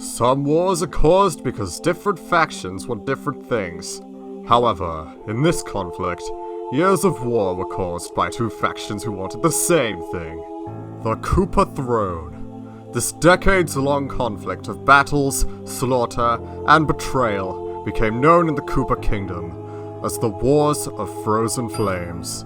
Some wars are caused because different factions want different things. However, in this conflict, years of war were caused by two factions who wanted the same thing. The Koopa Throne. This decades-long conflict of battles, slaughter, and betrayal became known in the Koopa Kingdom as the Wars of Frozen Flames.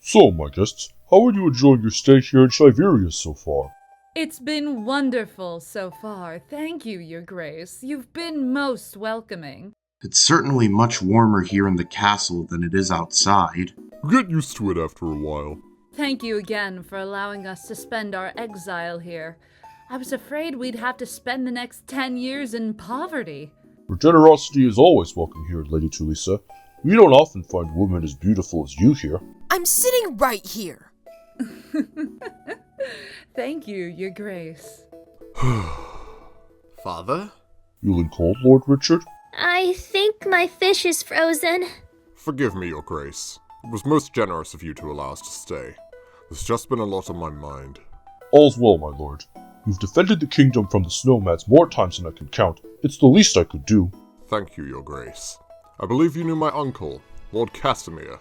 So, my guests, how are you enjoying your stay here in Siberia so far? It's been wonderful so far. Thank you, Your Grace. You've been most welcoming. It's certainly much warmer here in the castle than it is outside. Get used to it after a while. Thank you again for allowing us to spend our exile here. I was afraid we'd have to spend the next 10 years in poverty. Your generosity is always welcome here, Lady Tulisa. We don't often find women as beautiful as you here. I'm sitting right here. Thank you, Your Grace. Father? Feeling cold, Lord Richard? I think my fish is frozen. Forgive me, Your Grace. It was most generous of you to allow us to stay. There's just been a lot on my mind. All's well, my lord. You've defended the kingdom from the snowmads more times than I can count. It's the least I could do. Thank you, Your Grace. I believe you knew my uncle, Lord Casimir.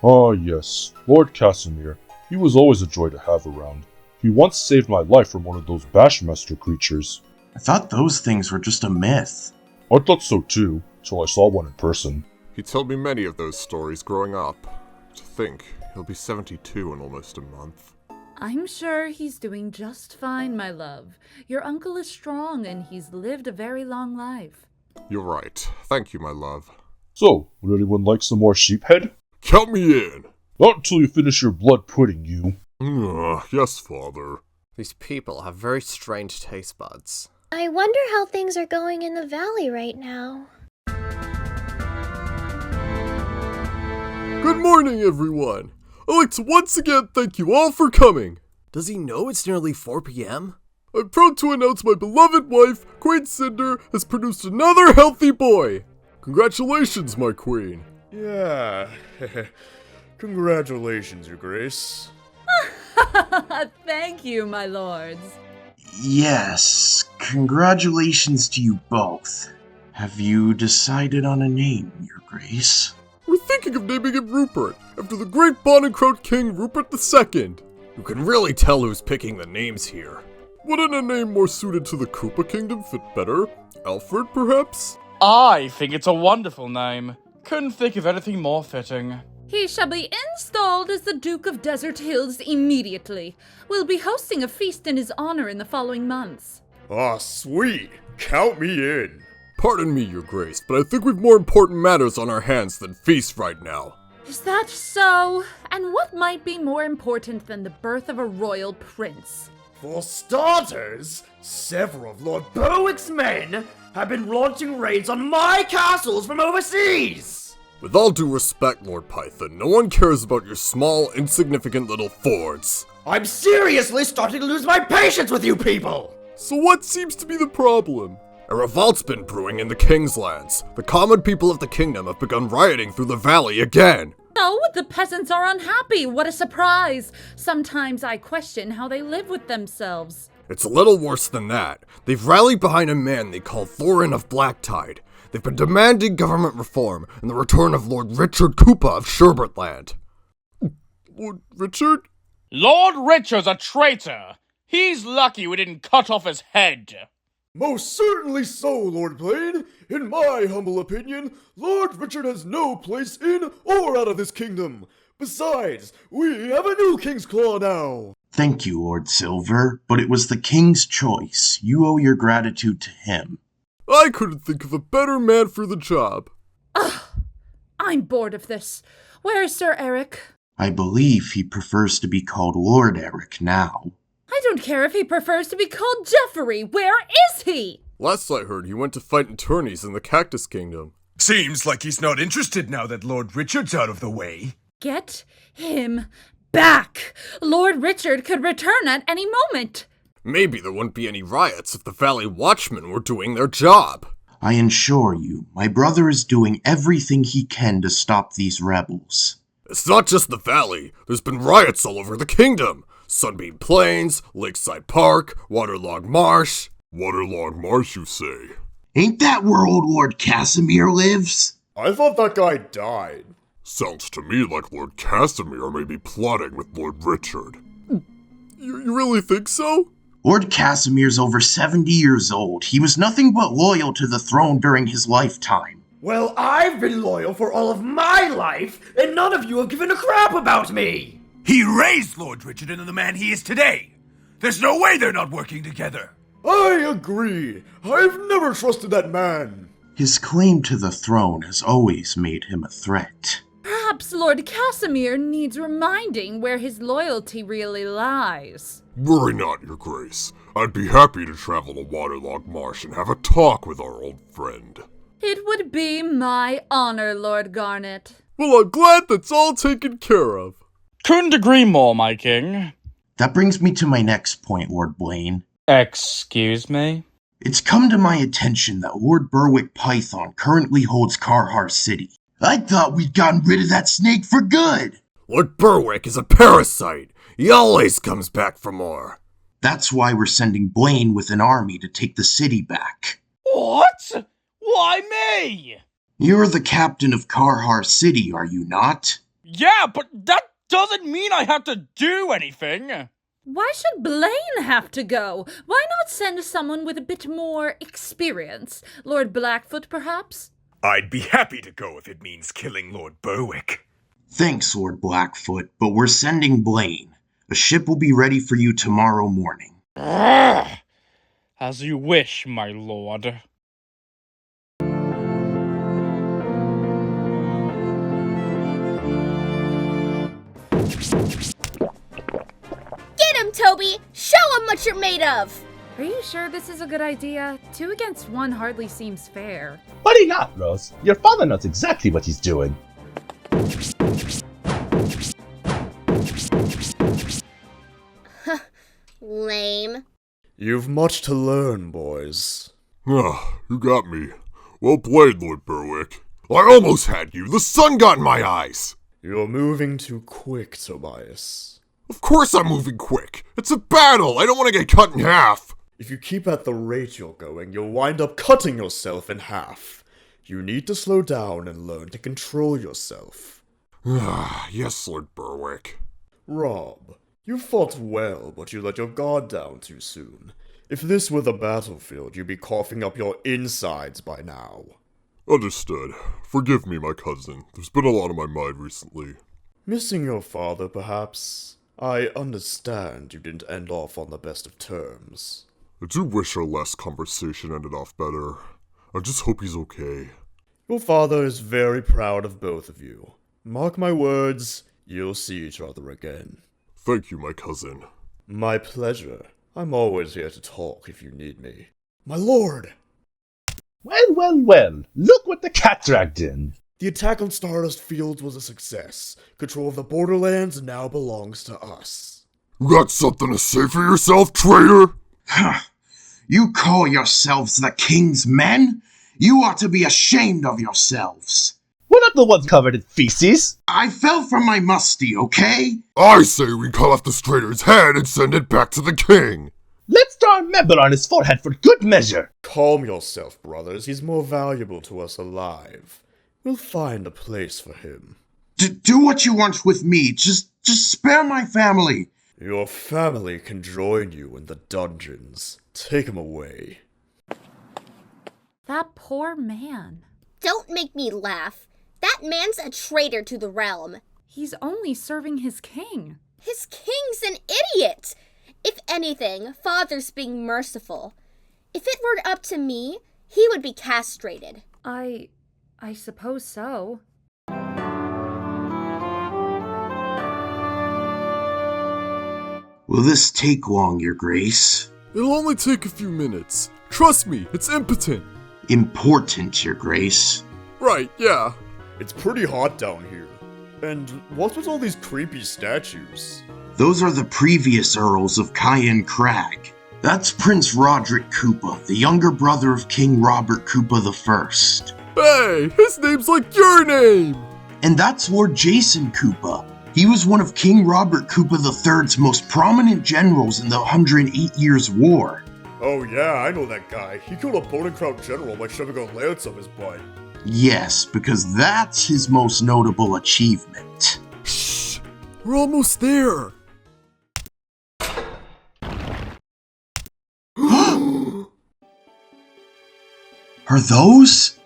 Ah, yes, Lord Casimir. He was always a joy to have around. He once saved my life from one of those Bashmaster creatures. I thought those things were just a myth. I thought so too, till I saw one in person. He told me many of those stories growing up. To think, he'll be 72 in almost a month. I'm sure he's doing just fine, my love. Your uncle is strong and he's lived a very long life. You're right. Thank you, my love. So, would anyone like some more sheephead? Count me in! Not until you finish your blood pudding, you. Yes, Father. These people have very strange taste buds. I wonder how things are going in the valley right now. Good morning, everyone! I'd like to once again thank you all for coming. Does he know it's nearly 4 p.m.? I'm proud to announce my beloved wife, Queen Cinder, has produced another healthy boy. Congratulations, my queen. Yeah. Congratulations, Your Grace. Thank you, my lords. Yes, congratulations to you both. Have you decided on a name, Your Grace? We're thinking of naming him Rupert, after the great Bonnencroat King Rupert II. You can really tell who's picking the names here. Wouldn't a name more suited to the Koopa Kingdom fit better? Alfred, perhaps? I think it's a wonderful name. Couldn't think of anything more fitting. He shall be installed as the Duke of Desert Hills immediately. We'll be hosting a feast in his honor in the following months. Ah, sweet. Count me in. Pardon me, Your Grace, but I think we've more important matters on our hands than feast right now. Is that so? And what might be more important than the birth of a royal prince? For starters, several of Lord Berwick's men have been launching raids on my castles from overseas! With all due respect, Lord Python, no one cares about your small, insignificant little forts. I'm seriously starting to lose my patience with you people! So what seems to be the problem? A revolt's been brewing in the King's lands. The common people of the kingdom have begun rioting through the valley again. Oh, the peasants are unhappy. What a surprise. Sometimes I question how they live with themselves. It's a little worse than that. They've rallied behind a man they call Thorin of Blacktide. They've been demanding government reform and the return of Lord Richard Koopa of Sherbertland. Lord Richard? Lord Richard's a traitor. He's lucky we didn't cut off his head. Most certainly so, Lord Blaine. In my humble opinion, Lord Richard has no place in or out of this kingdom. Besides, we have a new King's Claw now. Thank you, Lord Silver, but it was the King's choice. You owe your gratitude to him. I couldn't think of a better man for the job. Ugh, I'm bored of this. Where is Sir Eric? I believe he prefers to be called Lord Eric now. I don't care if he prefers to be called Jeffrey. Where is he? Last I heard, he went to fight in tourneys in the Cactus Kingdom. Seems like he's not interested now that Lord Richard's out of the way. Get him back! Lord Richard could return at any moment! Maybe there wouldn't be any riots if the Valley Watchmen were doing their job. I assure you, my brother is doing everything he can to stop these rebels. It's not just the Valley. There's been riots all over the kingdom. Sunbeam Plains, Lakeside Park, Waterlogged Marsh. Waterlogged Marsh, you say? Ain't that where old Lord Casimir lives? I thought that guy died. Sounds to me like Lord Casimir may be plotting with Lord Richard. You really think so? Lord Casimir's over 70 years old. He was nothing but loyal to the throne during his lifetime. Well, I've been loyal for all of my life, and none of you have given a crap about me! He raised Lord Richard into the man he is today. There's no way they're not working together. I agree. I've never trusted that man. His claim to the throne has always made him a threat. Perhaps Lord Casimir needs reminding where his loyalty really lies. Worry not, Your Grace. I'd be happy to travel to Waterlogged Marsh and have a talk with our old friend. It would be my honor, Lord Garnet. Well, I'm glad that's all taken care of. Couldn't agree more, my king. That brings me to my next point, Lord Blaine. Excuse me? It's come to my attention that Lord Berwick Python currently holds Carhar City. I thought we'd gotten rid of that snake for good. Lord Berwick is a parasite. He always comes back for more. That's why we're sending Blaine with an army to take the city back. What? Why me? You're the captain of Carhar City, are you not? Yeah, but that doesn't mean I have to do anything. Why should Blaine have to go? Why not send someone with a bit more experience? Lord Blackfoot, perhaps? I'd be happy to go if it means killing Lord Berwick. Thanks, Lord Blackfoot, but we're sending Blaine. A ship will be ready for you tomorrow morning. As you wish, my lord. Get him, Toby! Show him what you're made of! Are you sure this is a good idea? 2 against 1 hardly seems fair. Worry not, Rose. Your father knows exactly what he's doing. Lame. You've much to learn, boys. Ah, you got me. Well played, Lord Berwick. I almost had you. The sun got in my eyes. You're moving too quick, Tobias. Of course I'm moving quick. It's a battle. I don't want to get cut in half. If you keep at the rate you're going, you'll wind up cutting yourself in half. You need to slow down and learn to control yourself. Yes, Lord Berwick. Rob, you fought well, but you let your guard down too soon. If this were the battlefield, you'd be coughing up your insides by now. Understood. Forgive me, my cousin. There's been a lot on my mind recently. Missing your father, perhaps? I understand you didn't end off on the best of terms. I do wish our last conversation ended off better. I just hope he's okay. Your father is very proud of both of you. Mark my words, you'll see each other again. Thank you, my cousin. My pleasure. I'm always here to talk if you need me. My lord! Well. Look what the cat dragged in. The attack on Stardust Fields was a success. Control of the borderlands now belongs to us. You got something to say for yourself, traitor? You call yourselves the king's men? You ought to be ashamed of yourselves. We're not the ones covered in feces. I fell from my musty, okay? I say we cut off this traitor's head and send it back to the king. Let's draw a member on his forehead for good measure. Calm yourself, brothers. He's more valuable to us alive. We'll find a place for him. Do what you want with me. Just spare my family. Your family can join you in the dungeons. Take him away. That poor man. Don't make me laugh. That man's a traitor to the realm. He's only serving his king. His king's an idiot. If anything, Father's being merciful. If it were up to me, he would be castrated. I suppose so. Will this take long, Your Grace? It'll only take a few minutes. Trust me, it's impotent. Important, Your Grace. Right, yeah. It's pretty hot down here. And what's with all these creepy statues? Those are the previous Earls of Cayenne Crag. That's Prince Roderick Koopa, the younger brother of King Robert Koopa I. Hey, his name's like your name! And that's Lord Jason Koopa. He was one of King Robert Koopa III's most prominent generals in the 108 Years' War. Oh yeah, I know that guy. He killed a Bonenkraut general by shoving a lance up his butt. Yes, because that's his most notable achievement. Shh! We're almost there! Are those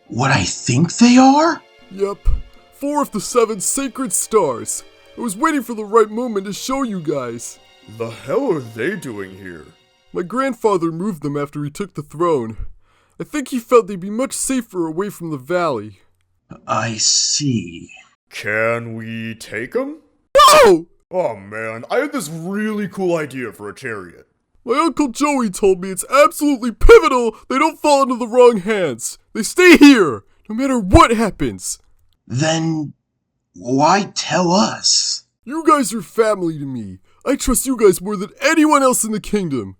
what I think they are? Yep. 4 of the 7 sacred stars. I was waiting for the right moment to show you guys. The hell are they doing here? My grandfather moved them after he took the throne. I think he felt they'd be much safer away from the valley. I see. Can we take them? No! Oh man, I had this really cool idea for a chariot. My Uncle Joey told me it's absolutely pivotal they don't fall into the wrong hands. They stay here, no matter what happens. Then why tell us? You guys are family to me. I trust you guys more than anyone else in the kingdom.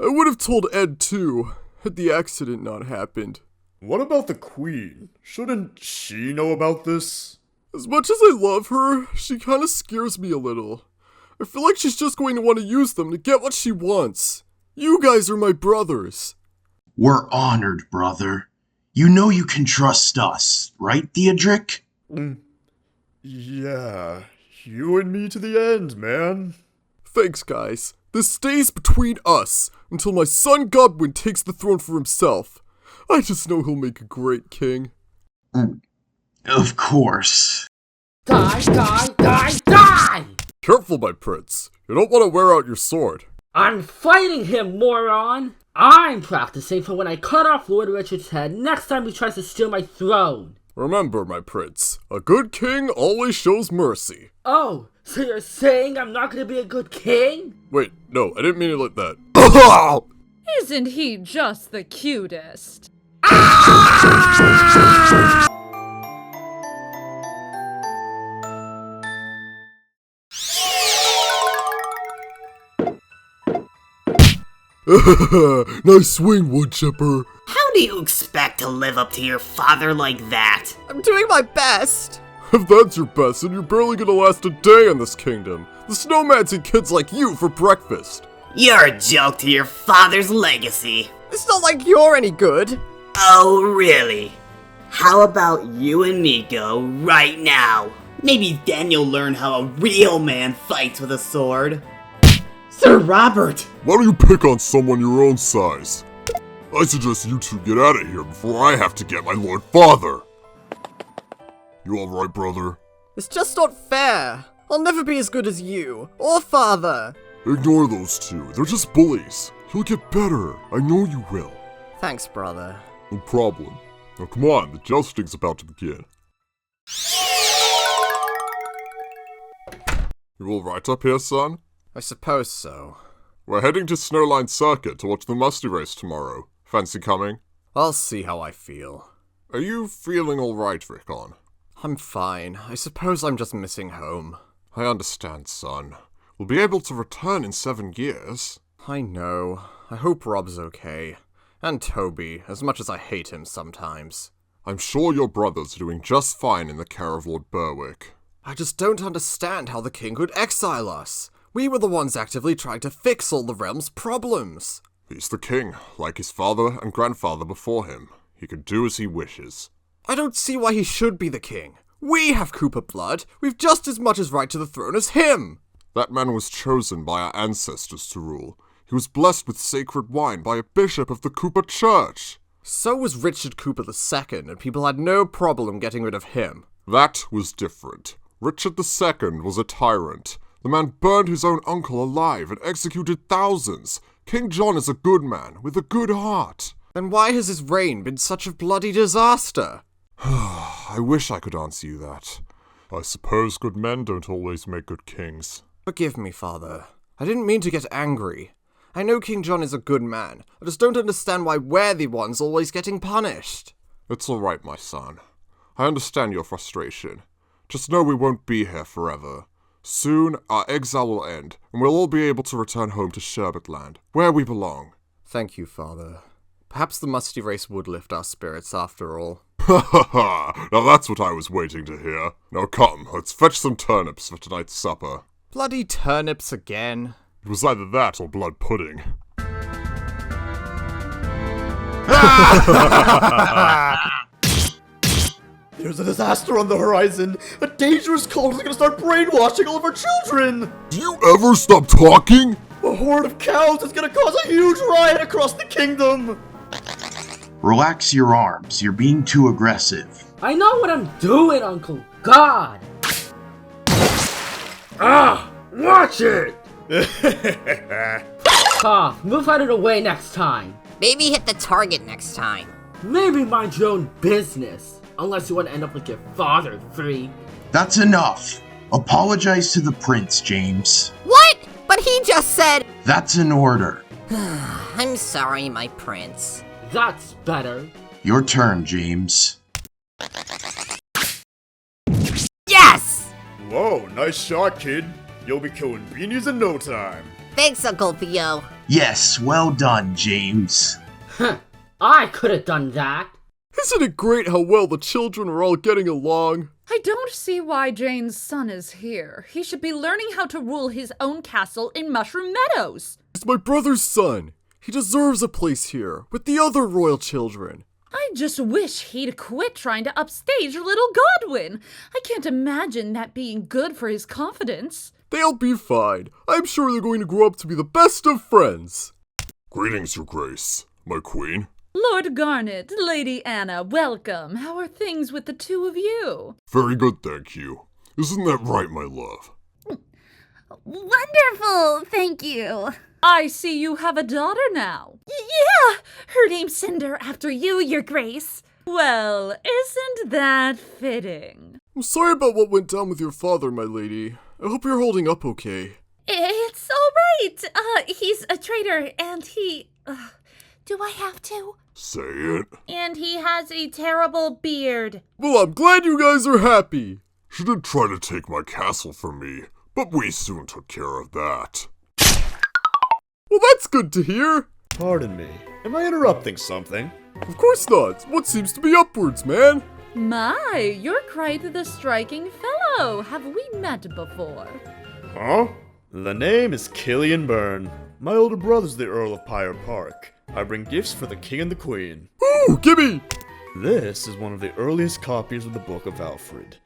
I would have told Ed too, had the accident not happened. What about the Queen? Shouldn't she know about this? As much as I love her, she kinda scares me a little. I feel like she's just going to want to use them to get what she wants. You guys are my brothers. We're honored, brother. You know you can trust us, right, Theodric? Yeah, you and me to the end, man. Thanks, guys. This stays between us until my son Godwin takes the throne for himself. I just know he'll make a great king. Of course. Die, die, die, die! Careful, my prince. You don't want to wear out your sword. I'm fighting him, moron! I'm practicing for when I cut off Lord Richard's head next time he tries to steal my throne. Remember, my prince, a good king always shows mercy. Oh, so you're saying I'm not gonna be a good king? Wait, no, I didn't mean it like that. Isn't he just the cutest? Nice swing, woodchipper. How do you expect to live up to your father like that? I'm doing my best. If that's your best, then you're barely gonna last a day in this kingdom. The snowman's eat kids like you for breakfast. You're a joke to your father's legacy. It's not like you're any good. Oh, really? How about you and me go right now? Maybe then you'll learn how a real man fights with a sword. Sir Robert! Why don't you pick on someone your own size? I suggest you two get out of here before I have to get my lord father. You alright, brother? It's just not fair. I'll never be as good as you, or father. Ignore those two. They're just bullies. You'll get better. I know you will. Thanks, brother. No problem. Now come on, the jousting's about to begin. You alright up here, son? I suppose so. We're heading to Snowline Circuit to watch the Musty Race tomorrow. Fancy coming? I'll see how I feel. Are you feeling alright, Rickon? I'm fine. I suppose I'm just missing home. I understand, son. We'll be able to return in 7 years. I know. I hope Rob's okay. And Toby, as much as I hate him sometimes. I'm sure your brother's doing just fine in the care of Lord Berwick. I just don't understand how the king could exile us. We were the ones actively trying to fix all the realm's problems. He's the king, like his father and grandfather before him. He can do as he wishes. I don't see why he should be the king. We have Koopa blood. We've just as much as right to the throne as him. That man was chosen by our ancestors to rule. He was blessed with sacred wine by a bishop of the Koopa Church. So was Richard Koopa II, and people had no problem getting rid of him. That was different. Richard II was a tyrant. The man burned his own uncle alive and executed thousands. King John is a good man, with a good heart. Then why has his reign been such a bloody disaster? I wish I could answer you that. I suppose good men don't always make good kings. Forgive me, Father. I didn't mean to get angry. I know King John is a good man. I just don't understand why we're the ones always getting punished. It's alright, my son. I understand your frustration. Just know we won't be here forever. Soon, our exile will end, and we'll all be able to return home to Sherbetland, where we belong. Thank you, Father. Perhaps the musty race would lift our spirits after all. Ha ha ha! Now that's what I was waiting to hear. Now come, let's fetch some turnips for tonight's supper. Bloody turnips again. It was either that or blood pudding. There's a disaster on the horizon! A dangerous cult is gonna start brainwashing all of our children! Do you ever stop talking? A horde of cows is gonna cause a huge riot across the kingdom! Relax your arms, you're being too aggressive. I know what I'm doing, Uncle. God! Ah! Watch it! Cough, move out of the way next time. Maybe hit the target next time. Maybe mind your own business. Unless you want to end up like your father, freak. That's enough. Apologize to the prince, James. What? But he just said... That's an order. I'm sorry, my prince. That's better. Your turn, James. Yes! Whoa, nice shot, kid. You'll be killing beanies in no time. Thanks, Uncle Theo. Yes, well done, James. Huh, I could have done that. Isn't it great how well the children are all getting along? I don't see why Jane's son is here. He should be learning how to rule his own castle in Mushroom Meadows. He's my brother's son. He deserves a place here, with the other royal children. I just wish he'd quit trying to upstage little Godwin. I can't imagine that being good for his confidence. They'll be fine. I'm sure they're going to grow up to be the best of friends. Greetings, Your Grace, my queen. Lord Garnet, Lady Anna, welcome. How are things with the two of you? Very good, thank you. Isn't that right, my love? Wonderful, thank you. I see you have a daughter now. Yeah, her name's Cinder after you, Your Grace. Well, isn't that fitting? I'm sorry about what went down with your father, my lady. I hope you're holding up okay. It's all right. He's a traitor, and he... do I have to? Say it. And he has a terrible beard. Well, I'm glad you guys are happy. She did try to take my castle from me, but we soon took care of that. Well, that's good to hear. Pardon me. Am I interrupting something? Of course not. What seems to be upwards, man? My, you're quite the striking fellow. Have we met before? Huh? The name is Killian Byrne. My older brother's the Earl of Pyre Park. I bring gifts for the king and the queen. Ooh, gimme! This is one of the earliest copies of the Book of Alfred.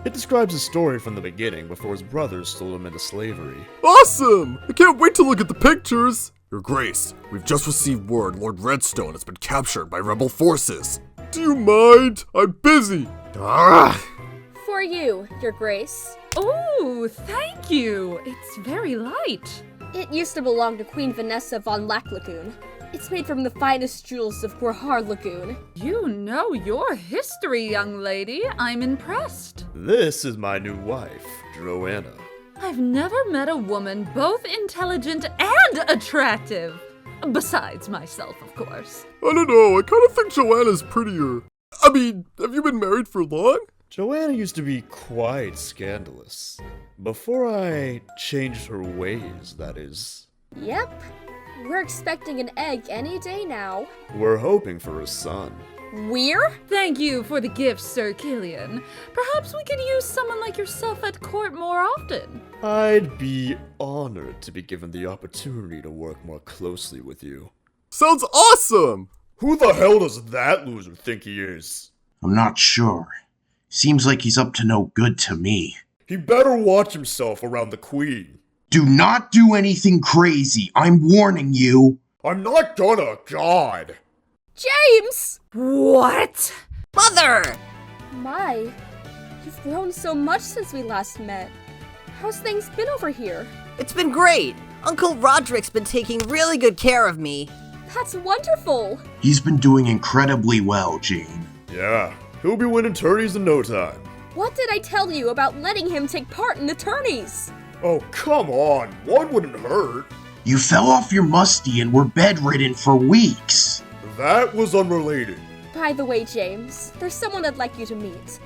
It describes his story from the beginning before his brothers stole him into slavery. Awesome! I can't wait to look at the pictures! Your Grace, we've just received word Lord Redstone has been captured by rebel forces. Do you mind? I'm busy. For you, Your Grace. Oh, thank you. It's very light. It used to belong to Queen Vanessa von Lacklagoon. It's made from the finest jewels of Gorhar Lagoon. You know your history, young lady. I'm impressed. This is my new wife, Joanna. I've never met a woman both intelligent and attractive. Besides myself, of course. I don't know, I kind of think Joanna's prettier. I mean, have you been married for long? Joanna used to be quite scandalous. Before I changed her ways, that is. Yep. We're expecting an egg any day now. We're hoping for a son. We're? Thank you for the gifts, Sir Killian. Perhaps we could use someone like yourself at court more often. I'd be honored to be given the opportunity to work more closely with you. Sounds awesome! Who the hell does that loser think he is? I'm not sure. Seems like he's up to no good to me. He better watch himself around the queen. Do not do anything crazy. I'm warning you. I'm not gonna, God. James! What? Mother! My, you've grown so much since we last met. How's things been over here? It's been great. Uncle Roderick's been taking really good care of me. That's wonderful. He's been doing incredibly well, Jane. Yeah, he'll be winning tourneys in no time. What did I tell you about letting him take part in the tourneys? Oh, come on. One wouldn't hurt. You fell off your musty and were bedridden for weeks. That was unrelated. By the way, James, there's someone I'd like you to meet.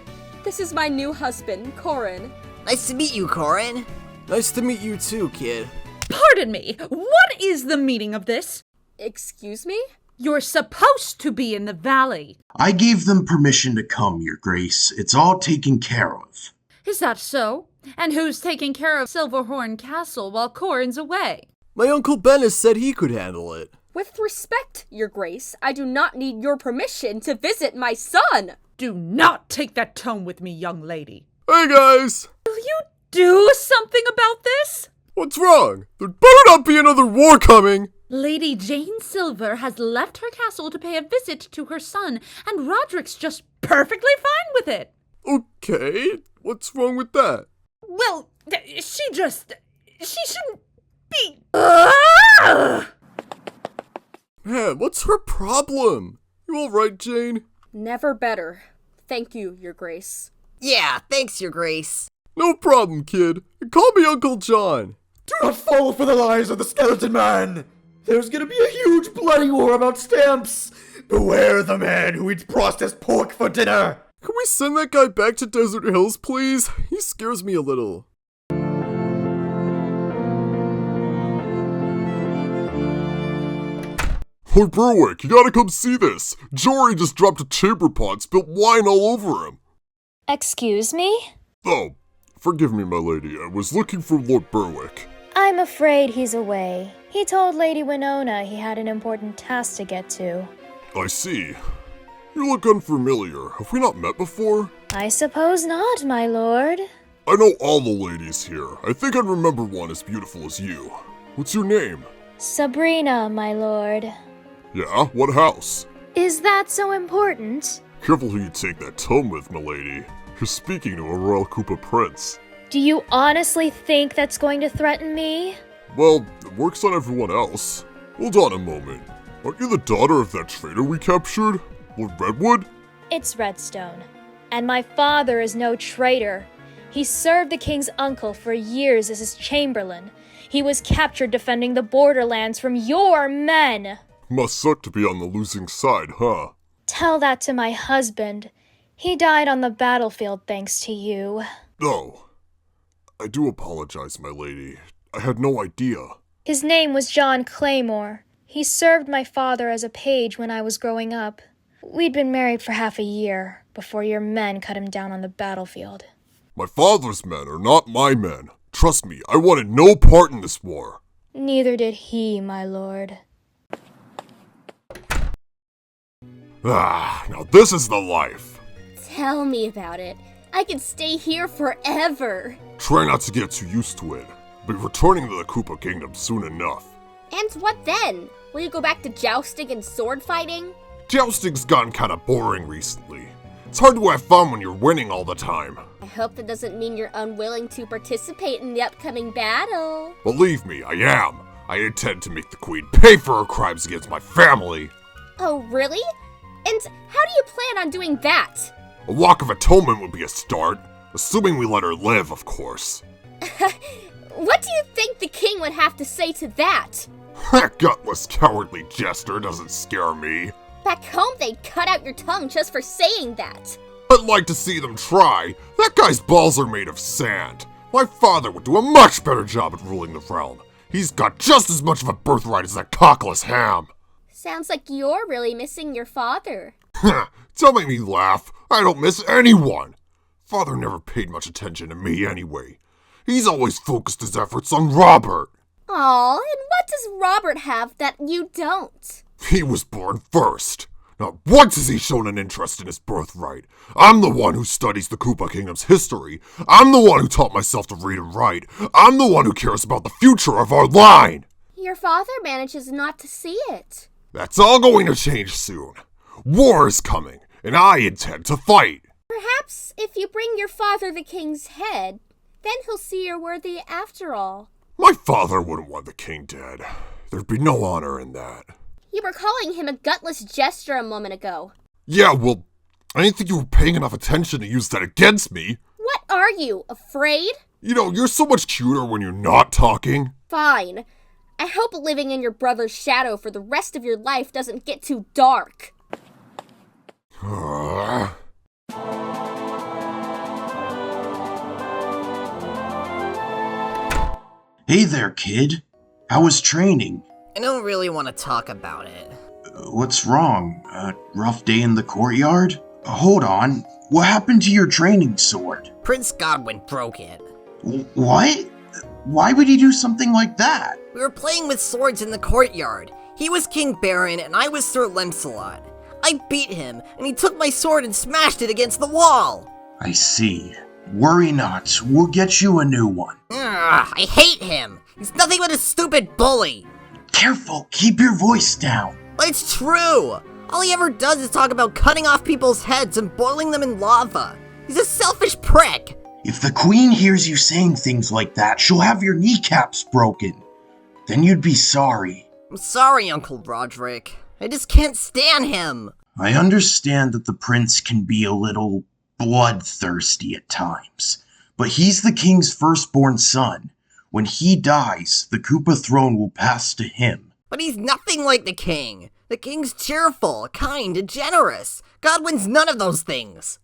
This is my new husband, Corin. Nice to meet you, Corin. Nice to meet you too, kid. Pardon me, what is the meaning of this? Excuse me? You're supposed to be in the valley. I gave them permission to come, Your Grace. It's all taken care of. Is that so? And who's taking care of Silverhorn Castle while Corin's away? My Uncle Ben has said he could handle it. With respect, Your Grace, I do not need your permission to visit my son! Do not take that tone with me, young lady. Hey guys! Will you do something about this? What's wrong? There better not be another war coming! Lady Jane Silver has left her castle to pay a visit to her son, and Roderick's just perfectly fine with it. Okay, what's wrong with that? Well, she shouldn't be... Man, what's her problem? You alright, Jane? Never better. Thank you, Your Grace. Yeah, thanks, Your Grace. No problem, kid. Call me Uncle John. Do not fall for the lies of the skeleton man! There's gonna be a huge bloody war about stamps! Beware the man who eats processed pork for dinner! Can we send that guy back to Desert Hills, please? He scares me a little. Lord Berwick, you gotta come see this. Jory just dropped a chamber pot and spilled wine all over him. Excuse me? Oh, forgive me, my lady. I was looking for Lord Berwick. I'm afraid he's away. He told Lady Winona he had an important task to get to. I see. You look unfamiliar. Have we not met before? I suppose not, my lord. I know all the ladies here. I think I'd remember one as beautiful as you. What's your name? Sabrina, my lord. Yeah? What house? Is that so important? Careful who you take that tone with, milady. You're speaking to a royal Koopa prince. Do you honestly think that's going to threaten me? Well, it works on everyone else. Hold on a moment. Aren't you the daughter of that traitor we captured? Lord Redwood? It's Redstone. And my father is no traitor. He served the king's uncle for years as his chamberlain. He was captured defending the borderlands from your men. Must suck to be on the losing side, huh? Tell that to my husband. He died on the battlefield thanks to you. Oh. I do apologize, my lady. I had no idea. His name was John Claymore. He served my father as a page when I was growing up. We'd been married for half a year before your men cut him down on the battlefield. My father's men are not my men. Trust me, I wanted no part in this war. Neither did he, my lord. Ah, now this is the life. Tell me about it. I could stay here forever. Try not to get too used to it. Be returning to the Koopa Kingdom soon enough. And what then? Will you go back to jousting and sword fighting? Jousting's gotten kinda boring recently. It's hard to have fun when you're winning all the time. I hope that doesn't mean you're unwilling to participate in the upcoming battle. Believe me, I am. I intend to make the Queen pay for her crimes against my family. Oh, really? And how do you plan on doing that? A walk of atonement would be a start, assuming we let her live, of course. What do you think the king would have to say to that? That gutless, cowardly jester doesn't scare me. Back home, they'd cut out your tongue just for saying that. I'd like to see them try. That guy's balls are made of sand. My father would do a much better job at ruling the realm. He's got just as much of a birthright as that cockless ham. Sounds like you're really missing your father. Don't make me laugh. I don't miss anyone. Father never paid much attention to me anyway. He's always focused his efforts on Robert. Aw, and what does Robert have that you don't? He was born first. Not once has he shown an interest in his birthright. I'm the one who studies the Koopa Kingdom's history. I'm the one who taught myself to read and write. I'm the one who cares about the future of our line. Your father manages not to see it. That's all going to change soon. War is coming, and I intend to fight. Perhaps if you bring your father the king's head, then he'll see you're worthy after all. My father wouldn't want the king dead. There'd be no honor in that. You were calling him a gutless jester a moment ago. Yeah, well, I didn't think you were paying enough attention to use that against me. What are you, afraid? You know, you're so much cuter when you're not talking. Fine. I hope living in your brother's shadow for the rest of your life doesn't get too dark. Hey there, kid. How was training? I don't really want to talk about it. What's wrong? A rough day in the courtyard? Hold on. What happened to your training sword? Prince Godwin broke it. What? Why would he do something like that? We were playing with swords in the courtyard. He was King Baron and I was Sir Lemsalot. I beat him, and he took my sword and smashed it against the wall. I see. Worry not. We'll get you a new one. I hate him. He's nothing but a stupid bully. Careful. Keep your voice down. But it's true. All he ever does is talk about cutting off people's heads and boiling them in lava. He's a selfish prick. If the queen hears you saying things like that, she'll have your kneecaps broken. Then you'd be sorry. I'm sorry, Uncle Roderick. I just can't stand him. I understand that the prince can be a little bloodthirsty at times, but he's the king's firstborn son. When he dies, the Koopa throne will pass to him. But he's nothing like the king. The king's cheerful, kind, and generous. Godwin's none of those things.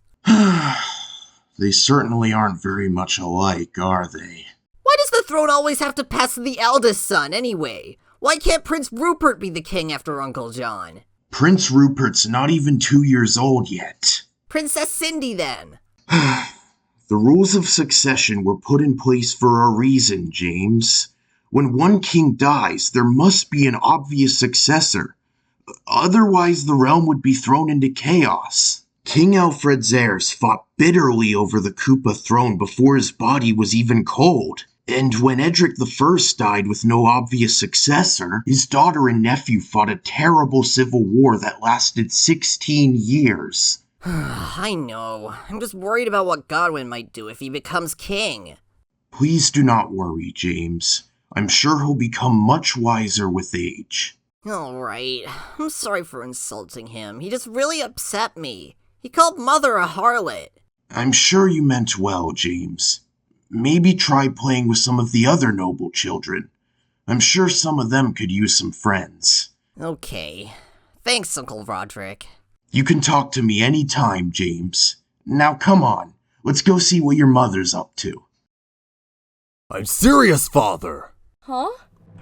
They certainly aren't very much alike, are they? Why does the throne always have to pass to the eldest son, anyway? Why can't Prince Rupert be the king after Uncle John? Prince Rupert's not even 2 years old yet. Princess Cindy, then. The rules of succession were put in place for a reason, James. When one king dies, there must be an obvious successor. Otherwise, the realm would be thrown into chaos. King Alfred's heirs fought bitterly over the Koopa throne before his body was even cold. And when Edric I died with no obvious successor, his daughter and nephew fought a terrible civil war that lasted 16 years. I know. I'm just worried about what Godwin might do if he becomes king. Please do not worry, James. I'm sure he'll become much wiser with age. Alright. I'm sorry for insulting him. He just really upset me. He called Mother a harlot. I'm sure you meant well, James. Maybe try playing with some of the other noble children. I'm sure some of them could use some friends. Okay. Thanks, Uncle Roderick. You can talk to me any time, James. Now come on, let's go see what your mother's up to. I'm serious, Father. Huh?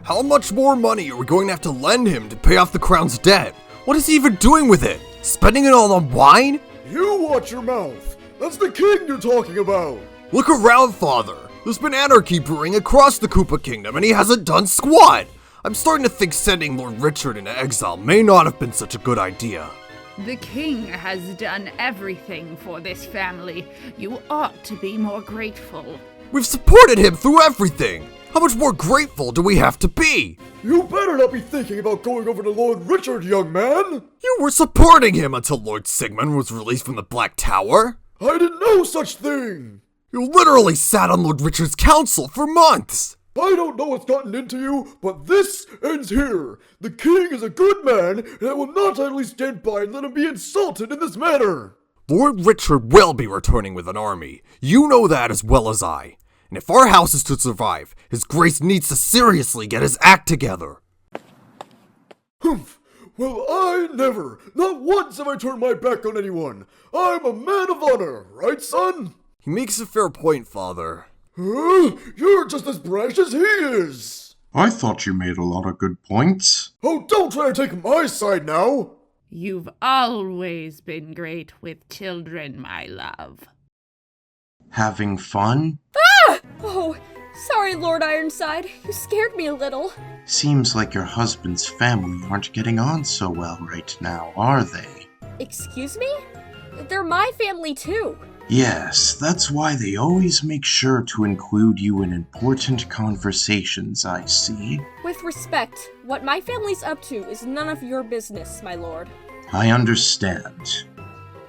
How much more money are we going to have to lend him to pay off the crown's debt? What is he even doing with it? Spending it all on wine? You watch your mouth. That's the king you're talking about. Look around, Father. There's been anarchy brewing across the Koopa Kingdom and he hasn't done squat. I'm starting to think sending Lord Richard into exile may not have been such a good idea. The king has done everything for this family. You ought to be more grateful. We've supported him through everything. How much more grateful do we have to be? You better not be thinking about going over to Lord Richard, young man! You were supporting him until Lord Sigmund was released from the Black Tower. I didn't know such thing! You literally sat on Lord Richard's council for months! I don't know what's gotten into you, but this ends here. The king is a good man, and I will not idly stand by and let him be insulted in this manner. Lord Richard will be returning with an army. You know that as well as I. And if our house is to survive, His Grace needs to seriously get his act together. Humph. Well, I never, not once have I turned my back on anyone. I'm a man of honor, right, son? He makes a fair point, Father. You're just as brash as he is. I thought you made a lot of good points. Oh, don't try to take my side now. You've always been great with children, my love. Having fun? Ah! Oh, sorry, Lord Ironside. You scared me a little. Seems like your husband's family aren't getting on so well right now, are they? Excuse me? They're my family too. Yes, that's why they always make sure to include you in important conversations, I see. With respect, what my family's up to is none of your business, my lord. I understand.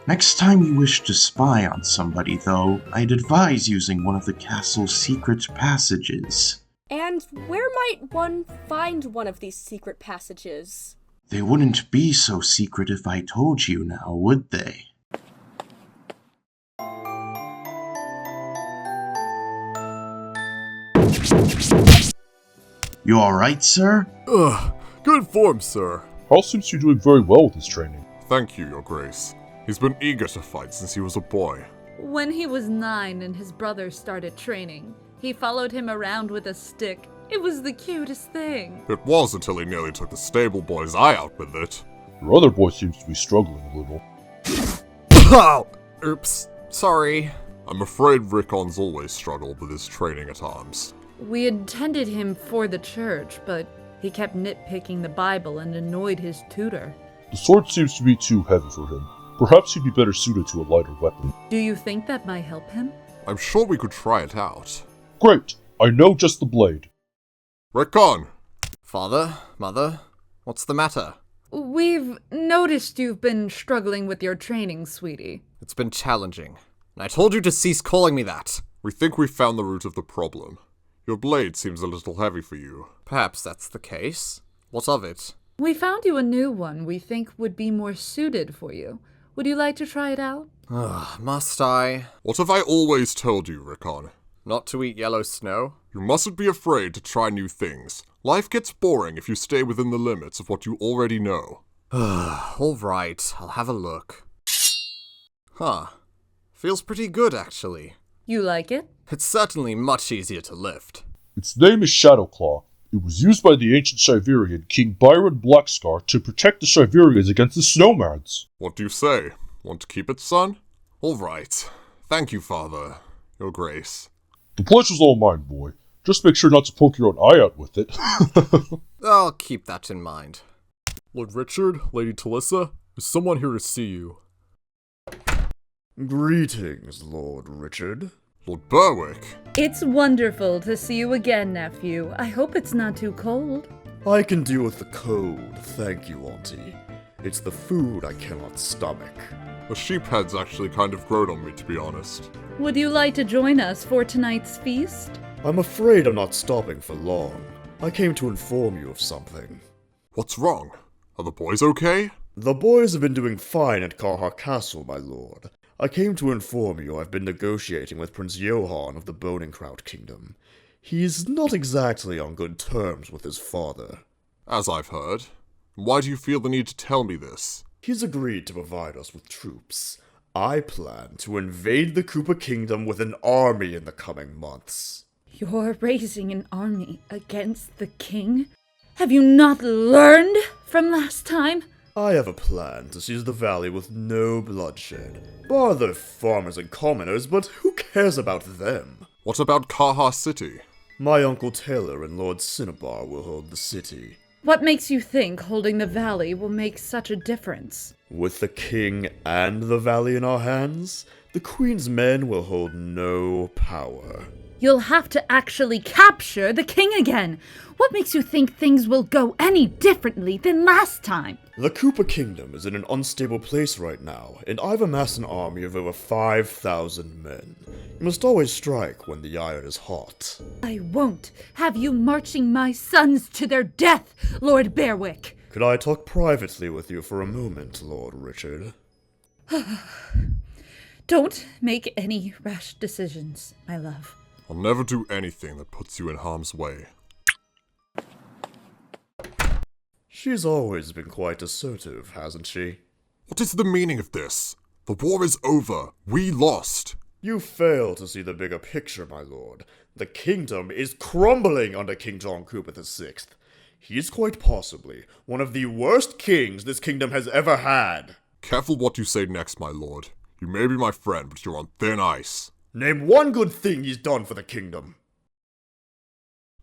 Next time you wish to spy on somebody, though, I'd advise using one of the castle's secret passages. And where might one find one of these secret passages? They wouldn't be so secret if I told you now, would they? You alright, sir? Ugh, good form, sir. Carl seems to be doing very well with his training. Thank you, Your Grace. He's been eager to fight since he was a boy. When he was 9 and his brother started training, he followed him around with a stick. It was the cutest thing. It was until he nearly took the stable boy's eye out with it. Your other boy seems to be struggling a little. Ow! Oops, sorry. I'm afraid Rickon's always struggled with his training at arms. We intended him for the church, but he kept nitpicking the Bible and annoyed his tutor. The sword seems to be too heavy for him. Perhaps he'd be better suited to a lighter weapon. Do you think that might help him? I'm sure we could try it out. Great! I know just the blade. Rickon! Father, Mother, what's the matter? We've noticed you've been struggling with your training, sweetie. It's been challenging. And I told you to cease calling me that. We think we found the root of the problem. Your blade seems a little heavy for you. Perhaps that's the case. What of it? We found you a new one we think would be more suited for you. Would you like to try it out? Must I? What have I always told you, Rickon? Not to eat yellow snow? You mustn't be afraid to try new things. Life gets boring if you stay within the limits of what you already know. Alright, I'll have a look. Huh. Feels pretty good, actually. You like it? It's certainly much easier to lift. Its name is Shadowclaw. It was used by the ancient Shiverian King Byron Blackscar to protect the Shiverians against the Snowmads. What do you say? Want to keep it, son? Alright. Thank you, Father. Your Grace. The pleasure's all mine, boy. Just make sure not to poke your own eye out with it. I'll keep that in mind. Lord Richard, Lady Talissa, there's someone here to see you. Greetings, Lord Richard. Lord Berwick. It's wonderful to see you again, nephew. I hope it's not too cold. I can deal with the cold, thank you, Auntie. It's the food I cannot stomach. The sheephead's actually kind of grown on me, to be honest. Would you like to join us for tonight's feast? I'm afraid I'm not stopping for long. I came to inform you of something. What's wrong? Are the boys okay? The boys have been doing fine at Karha Castle, my lord. I came to inform you I've been negotiating with Prince Johann of the Bonenkraut Kingdom. He's not exactly on good terms with his father. As I've heard. Why do you feel the need to tell me this? He's agreed to provide us with troops. I plan to invade the Koopa Kingdom with an army in the coming months. You're raising an army against the king? Have you not learned from last time? I have a plan to seize the valley with no bloodshed. Bar the farmers and commoners, but who cares about them? What about Karha City? My Uncle Taylor and Lord Cinnabar will hold the city. What makes you think holding the valley will make such a difference? With the king and the valley in our hands, the Queen's men will hold no power. You'll have to actually capture the king again. What makes you think things will go any differently than last time? The Koopa Kingdom is in an unstable place right now, and I've amassed an army of over 5,000 men. You must always strike when the iron is hot. I won't have you marching my sons to their death, Lord Berwick. Could I talk privately with you for a moment, Lord Richard? Don't make any rash decisions, my love. I'll never do anything that puts you in harm's way. She's always been quite assertive, hasn't she? What is the meaning of this? The war is over. We lost. You fail to see the bigger picture, my lord. The kingdom is crumbling under King John Koopa VI. He's quite possibly one of the worst kings this kingdom has ever had. Careful what you say next, my lord. You may be my friend, but you're on thin ice. Name one good thing he's done for the kingdom.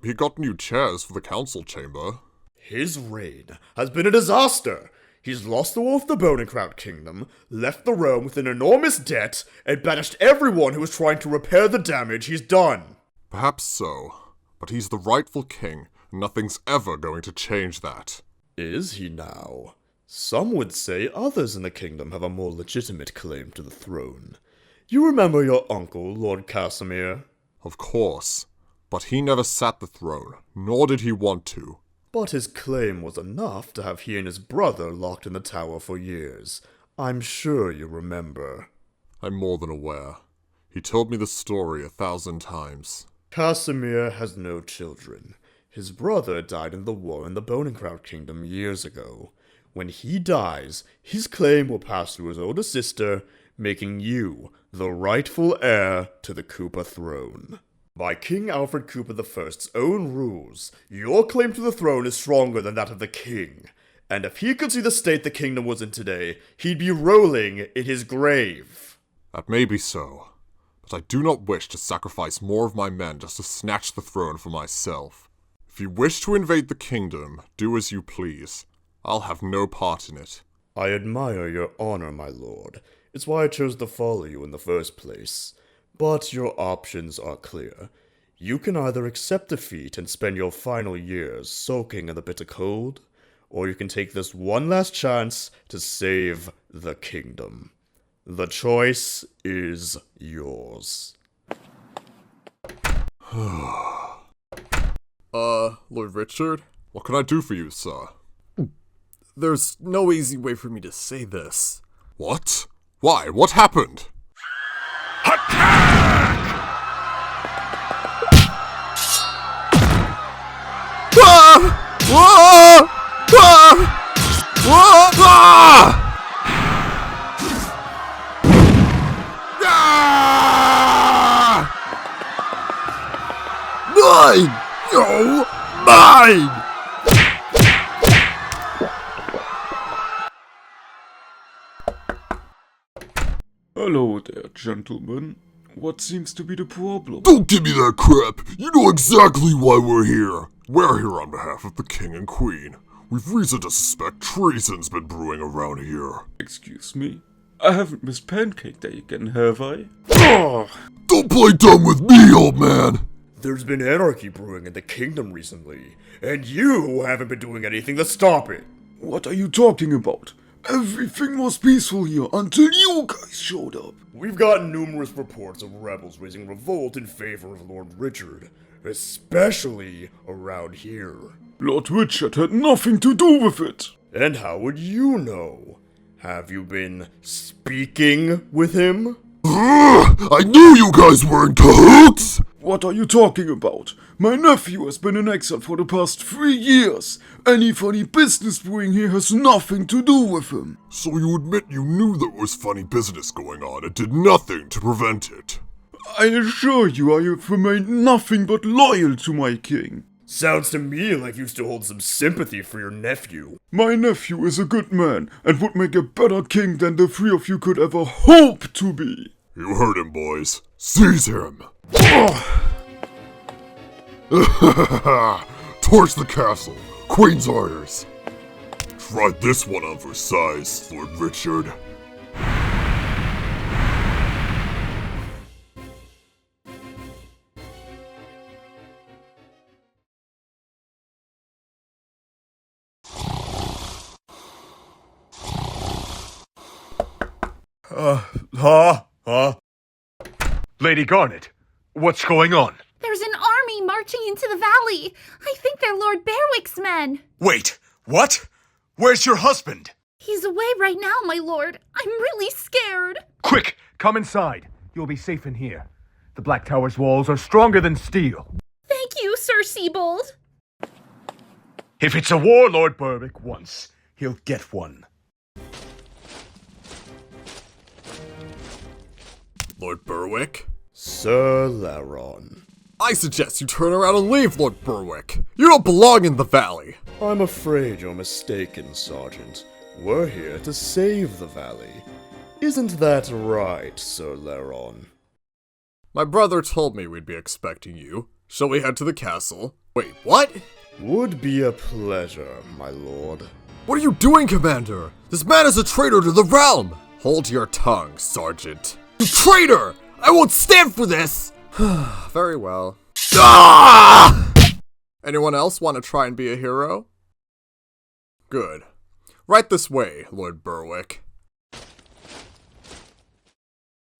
He got new chairs for the council chamber. His reign has been a disaster. He's lost the war of the Bonenkraut Kingdom, left the realm with an enormous debt, and banished everyone who was trying to repair the damage he's done. Perhaps so, but he's the rightful king, and nothing's ever going to change that. Is he now? Some would say others in the kingdom have a more legitimate claim to the throne. You remember your uncle, Lord Casimir? Of course, but he never sat the throne, nor did he want to. But his claim was enough to have he and his brother locked in the tower for years. I'm sure you remember. I'm more than aware. He told me the story 1,000 times. Casimir has no children. His brother died in the war in the Bone and Crowd Kingdom years ago. When he dies, his claim will pass to his older sister, making you the rightful heir to the Koopa throne. By King Alfred Koopa I's own rules, your claim to the throne is stronger than that of the king. And if he could see the state the kingdom was in today, he'd be rolling in his grave. That may be so, but I do not wish to sacrifice more of my men just to snatch the throne for myself. If you wish to invade the kingdom, do as you please. I'll have no part in it. I admire your honor, my lord. It's why I chose to follow you in the first place. But your options are clear. You can either accept defeat and spend your final years soaking in the bitter cold, or you can take this one last chance to save the kingdom. The choice is yours. Lord Richard? What can I do for you, sir? There's no easy way for me to say this. What? Why? What happened? Mine! No! Mine! Hello there, gentlemen. What seems to be the problem? Don't give me that crap! You know exactly why we're here! We're here on behalf of the King and Queen. We've reason to suspect treason's been brewing around here. Excuse me? I haven't missed Pancake Day again, have I? Don't play dumb with me, old man! There's been anarchy brewing in the kingdom recently, and you haven't been doing anything to stop it. What are you talking about? Everything was peaceful here until you guys showed up. We've gotten numerous reports of rebels raising revolt in favor of Lord Richard, especially around here. Lord Richard had nothing to do with it. And how would you know? Have you been speaking with him? I knew you guys were in cahoots! What are you talking about? My nephew has been in exile for the past 3 years. Any funny business brewing here has nothing to do with him. So you admit you knew there was funny business going on and did nothing to prevent it? I assure you I have remained nothing but loyal to my king. Sounds to me like you still hold some sympathy for your nephew. My nephew is a good man and would make a better king than the 3 of you could ever hope to be. You heard him, boys. Seize him! Torch the castle. Queen's orders. Try this one on for size, Lord Richard. Lady Garnet, what's going on? There's an army marching into the valley. I think they're Lord Berwick's men. Wait, what? Where's your husband? He's away right now, my lord. I'm really scared. Quick, come inside. You'll be safe in here. The Black Tower's walls are stronger than steel. Thank you, Sir Seabold. If it's a war Lord Berwick wants, he'll get one. Lord Berwick? Sir Laron. I suggest you turn around and leave, Lord Berwick. You don't belong in the valley. I'm afraid you're mistaken, Sergeant. We're here to save the valley. Isn't that right, Sir Laron? My brother told me we'd be expecting you. Shall we head to the castle? Wait, what? Would be a pleasure, my lord. What are you doing, Commander? This man is a traitor to the realm! Hold your tongue, Sergeant. You traitor! I won't stand for this! Very well. Ah! Anyone else want to try and be a hero? Good. Right this way, Lord Berwick.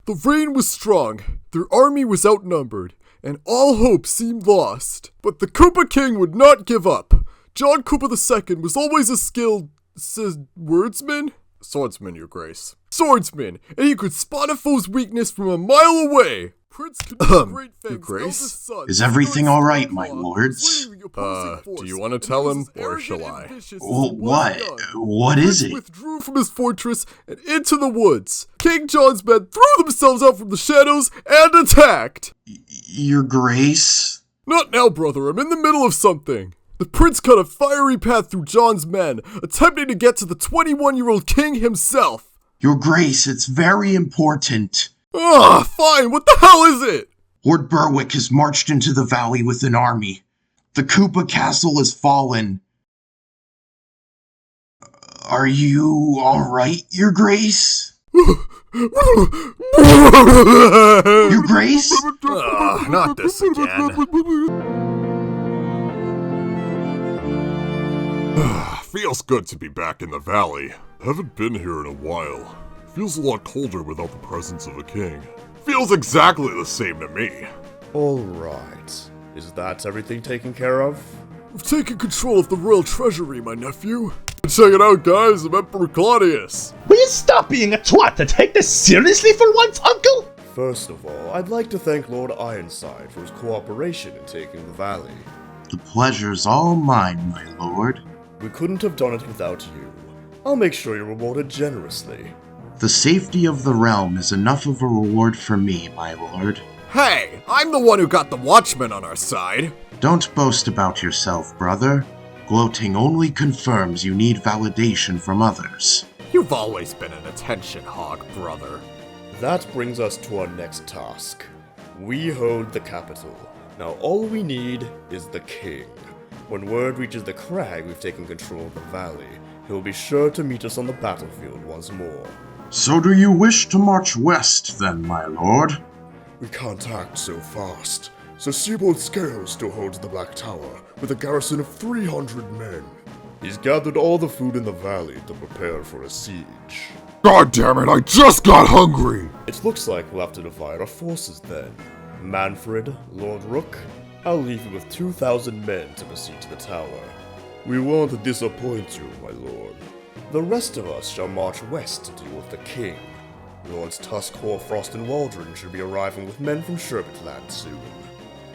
The rain was strong, their army was outnumbered, and all hope seemed lost. But the Koopa King would not give up. John Koopa II was always a skilled... wordsman? Swordsman, your grace. Swordsman, and he could spot a foe's weakness from a mile away. Your Grace? Is everything all right, my lords? Do you want to tell him, or shall I? What? What is it? Withdrew from his fortress and into the woods. King John's men threw themselves out from the shadows and attacked. Your Grace? Not now, brother. I'm in the middle of something. The prince cut a fiery path through John's men, attempting to get to the 21-year-old king himself. Your Grace, it's very important. Fine. What the hell is it? Lord Berwick has marched into the valley with an army. The Koopa Castle has fallen. Are you all right, Your Grace? Your Grace? Not this again. Feels good to be back in the valley. Haven't been here in a while. Feels a lot colder without the presence of a king. Feels exactly the same to me. Alright. Is that everything taken care of? We've taken control of the royal treasury, my nephew. Check it out, guys. I'm Emperor Claudius. Will you stop being a twat and take this seriously for once, Uncle? First of all, I'd like to thank Lord Ironside for his cooperation in taking the valley. The pleasure's all mine, my lord. We couldn't have done it without you. I'll make sure you're rewarded generously. The safety of the realm is enough of a reward for me, my lord. Hey, I'm the one who got the Watchmen on our side. Don't boast about yourself, brother. Gloating only confirms you need validation from others. You've always been an attention hog, brother. That brings us to our next task. We hold the capital. Now all we need is the king. When word reaches the crag we've taken control of the valley, he'll be sure to meet us on the battlefield once more. So do you wish to march west, then, my lord? We can't act so fast. Sir Seabold Scales still holds the Black Tower, with a garrison of 300 men. He's gathered all the food in the valley to prepare for a siege. God damn it, I just got hungry! It looks like we'll have to divide our forces then. Manfred, Lord Rook, I'll leave you with 2,000 men to besiege the tower. We won't disappoint you, my lord. The rest of us shall march west to deal with the king. Lords Tusk, Hoarfrost, and Waldron should be arriving with men from Sherbetland soon.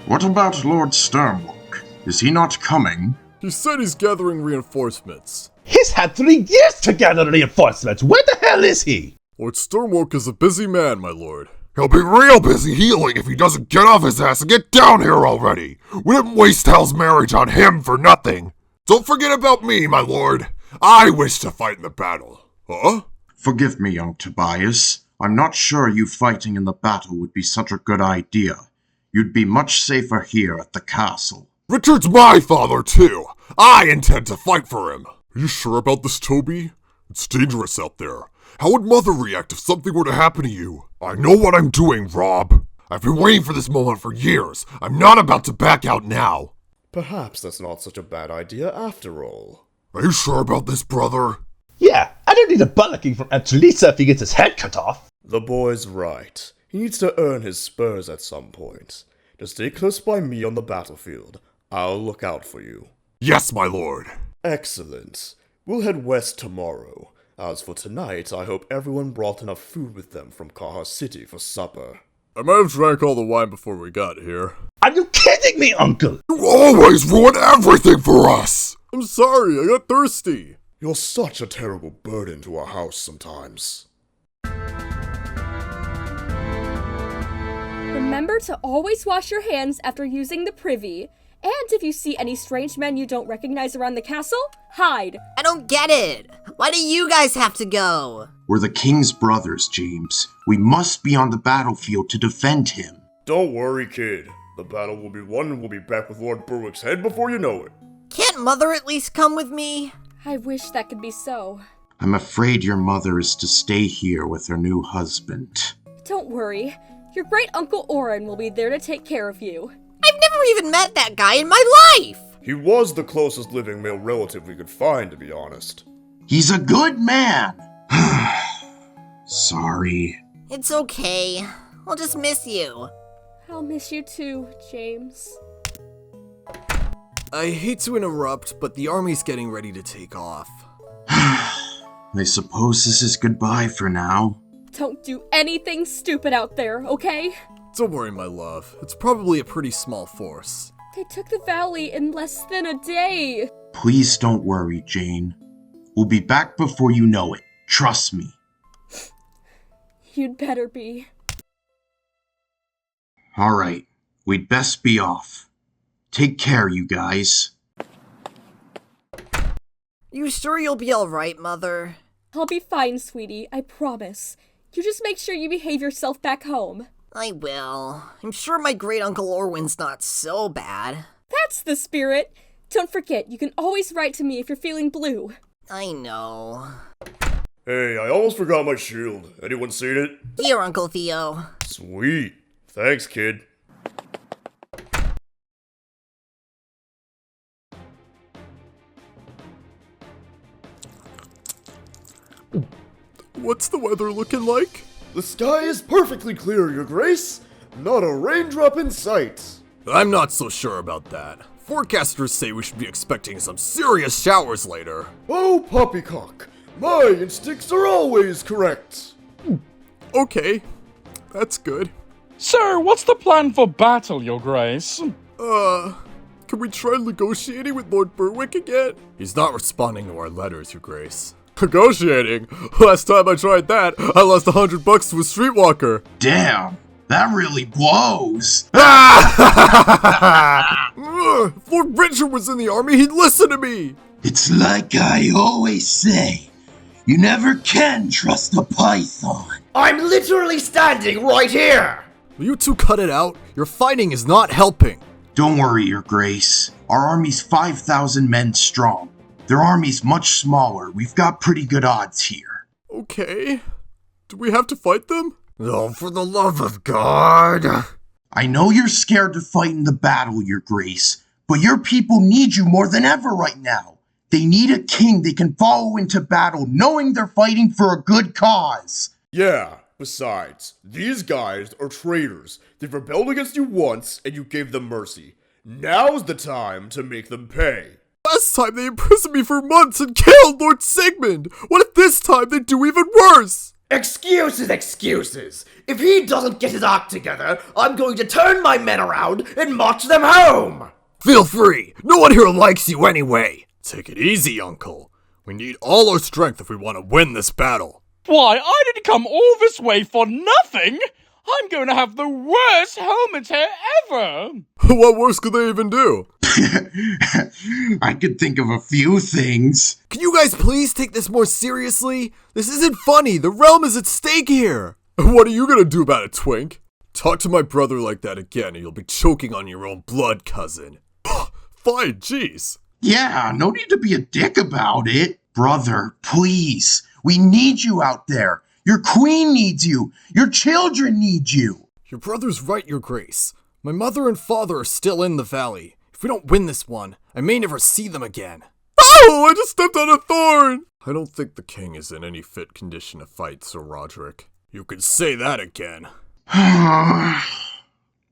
What about Lord Sternwalk? Is he not coming? He said he's gathering reinforcements. He's had 3 years to gather reinforcements. Where the hell is he? Lord Sternwalk is a busy man, my lord. He'll be real busy healing if he doesn't get off his ass and get down here already. We didn't waste Hell's marriage on him for nothing. Don't forget about me, my lord. I wish to fight in the battle. Huh? Forgive me, young Tobias. I'm not sure you fighting in the battle would be such a good idea. You'd be much safer here at the castle. Richard's my father, too. I intend to fight for him. Are you sure about this, Toby? It's dangerous out there. How would Mother react if something were to happen to you? I know what I'm doing, Rob. I've been waiting for this moment for years. I'm not about to back out now. Perhaps that's not such a bad idea after all. Are you sure about this, brother? Yeah, I don't need a bullocking from Angelisa if he gets his head cut off. The boy's right. He needs to earn his spurs at some point. Just stay close by me on the battlefield. I'll look out for you. Yes, my lord. Excellent. We'll head west tomorrow. As for tonight, I hope everyone brought enough food with them from Kaha City for supper. I might have drank all the wine before we got here. Are you kidding me, Uncle? You always ruin everything for us! I'm sorry, I got thirsty. You're such a terrible burden to our house sometimes. Remember to always wash your hands after using the privy. And if you see any strange men you don't recognize around the castle, hide. I don't get it. Why do you guys have to go? We're the king's brothers, James. We must be on the battlefield to defend him. Don't worry, kid. The battle will be won and we'll be back with Lord Berwick's head before you know it. Can't Mother at least come with me? I wish that could be so. I'm afraid your mother is to stay here with her new husband. Don't worry. Your great Uncle Oren will be there to take care of you. I've never even met that guy in my life! He was the closest living male relative we could find, to be honest. He's a good man! Sorry. It's okay. I'll just miss you. I'll miss you too, James. I hate to interrupt, but the army's getting ready to take off. I suppose this is goodbye for now. Don't do anything stupid out there, okay? Don't worry, my love. It's probably a pretty small force. They took the valley in less than a day. Please don't worry, Jane. We'll be back before you know it. Trust me. You'd better be. Alright, we'd best be off. Take care, you guys. You sure you'll be alright, Mother? I'll be fine, sweetie, I promise. You just make sure you behave yourself back home. I will. I'm sure my great-uncle Orwin's not so bad. That's the spirit! Don't forget, you can always write to me if you're feeling blue. I know. Hey, I almost forgot my shield. Anyone seen it? Here, Uncle Theo. Sweet. Thanks, kid. What's the weather looking like? The sky is perfectly clear, Your Grace. Not a raindrop in sight. I'm not so sure about that. Forecasters say we should be expecting some serious showers later. Oh, poppycock. My instincts are always correct. Okay, that's good. So, what's the plan for battle, Your Grace? Can we try negotiating with Lord Berwick again? He's not responding to our letters, Your Grace. Negotiating? Last time I tried that, I lost $100 to a streetwalker. Damn, that really blows. If Lord Richard was in the army, he'd listen to me. It's like I always say, you never can trust a python. I'm literally standing right here! Will you two cut it out? Your fighting is not helping. Don't worry, Your Grace. Our army's 5,000 men strong. Their army's much smaller. We've got pretty good odds here. Okay. Do we have to fight them? Oh, for the love of God. I know you're scared to fight in the battle, Your Grace, but your people need you more than ever right now. They need a king they can follow into battle knowing they're fighting for a good cause. Yeah, besides, these guys are traitors. They've rebelled against you once, and you gave them mercy. Now's the time to make them pay. Last time they imprisoned me for months and killed Lord Sigmund. What if this time they do even worse? Excuses, excuses! If he doesn't get his act together, I'm going to turn my men around and march them home! Feel free. No one here likes you anyway. Take it easy, Uncle. We need all our strength if we want to win this battle. Why, I didn't come all this way for nothing! I'm going to have the worst helmet hair ever! What worse could they even do? I could think of a few things. Can you guys please take this more seriously? This isn't funny. The realm is at stake here. What are you gonna do about it, Twink? Talk to my brother like that again and you'll be choking on your own blood, cousin. Fine, jeez. Yeah, no need to be a dick about it. Brother, please. We need you out there. Your queen needs you. Your children need you. Your brother's right, Your Grace. My mother and father are still in the valley. If we don't win this one, I may never see them again. Oh, I just stepped on a thorn! I don't think the king is in any fit condition to fight, Sir Roderick. You could say that again.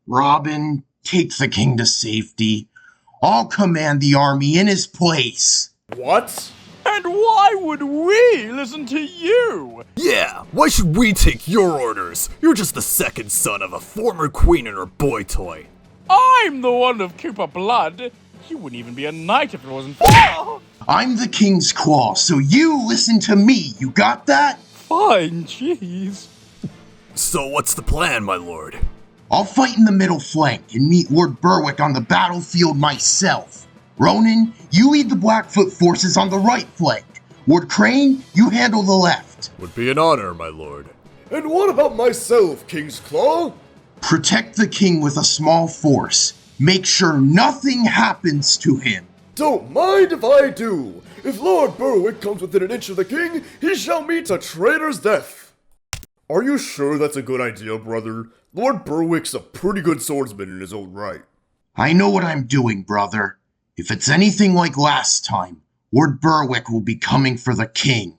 Robin, take the king to safety. I'll command the army in his place. What? And why would we listen to you? Yeah, why should we take your orders? You're just the second son of a former queen and her boy toy. I'm the one of Cooper blood. He wouldn't even be a knight if it wasn't for... I'm the king's claw, so you listen to me. You got that? Fine, jeez. So what's the plan, my lord? I'll fight in the middle flank and meet Lord Berwick on the battlefield myself. Ronan, you lead the Blackfoot forces on the right flank. Lord Crane, you handle the left. Would be an honor, my lord. And what about myself, King's Claw? Protect the king with a small force. Make sure nothing happens to him. Don't mind if I do. If Lord Berwick comes within an inch of the king, he shall meet a traitor's death. Are you sure that's a good idea, brother? Lord Berwick's a pretty good swordsman in his own right. I know what I'm doing, brother. If it's anything like last time, Lord Berwick will be coming for the king.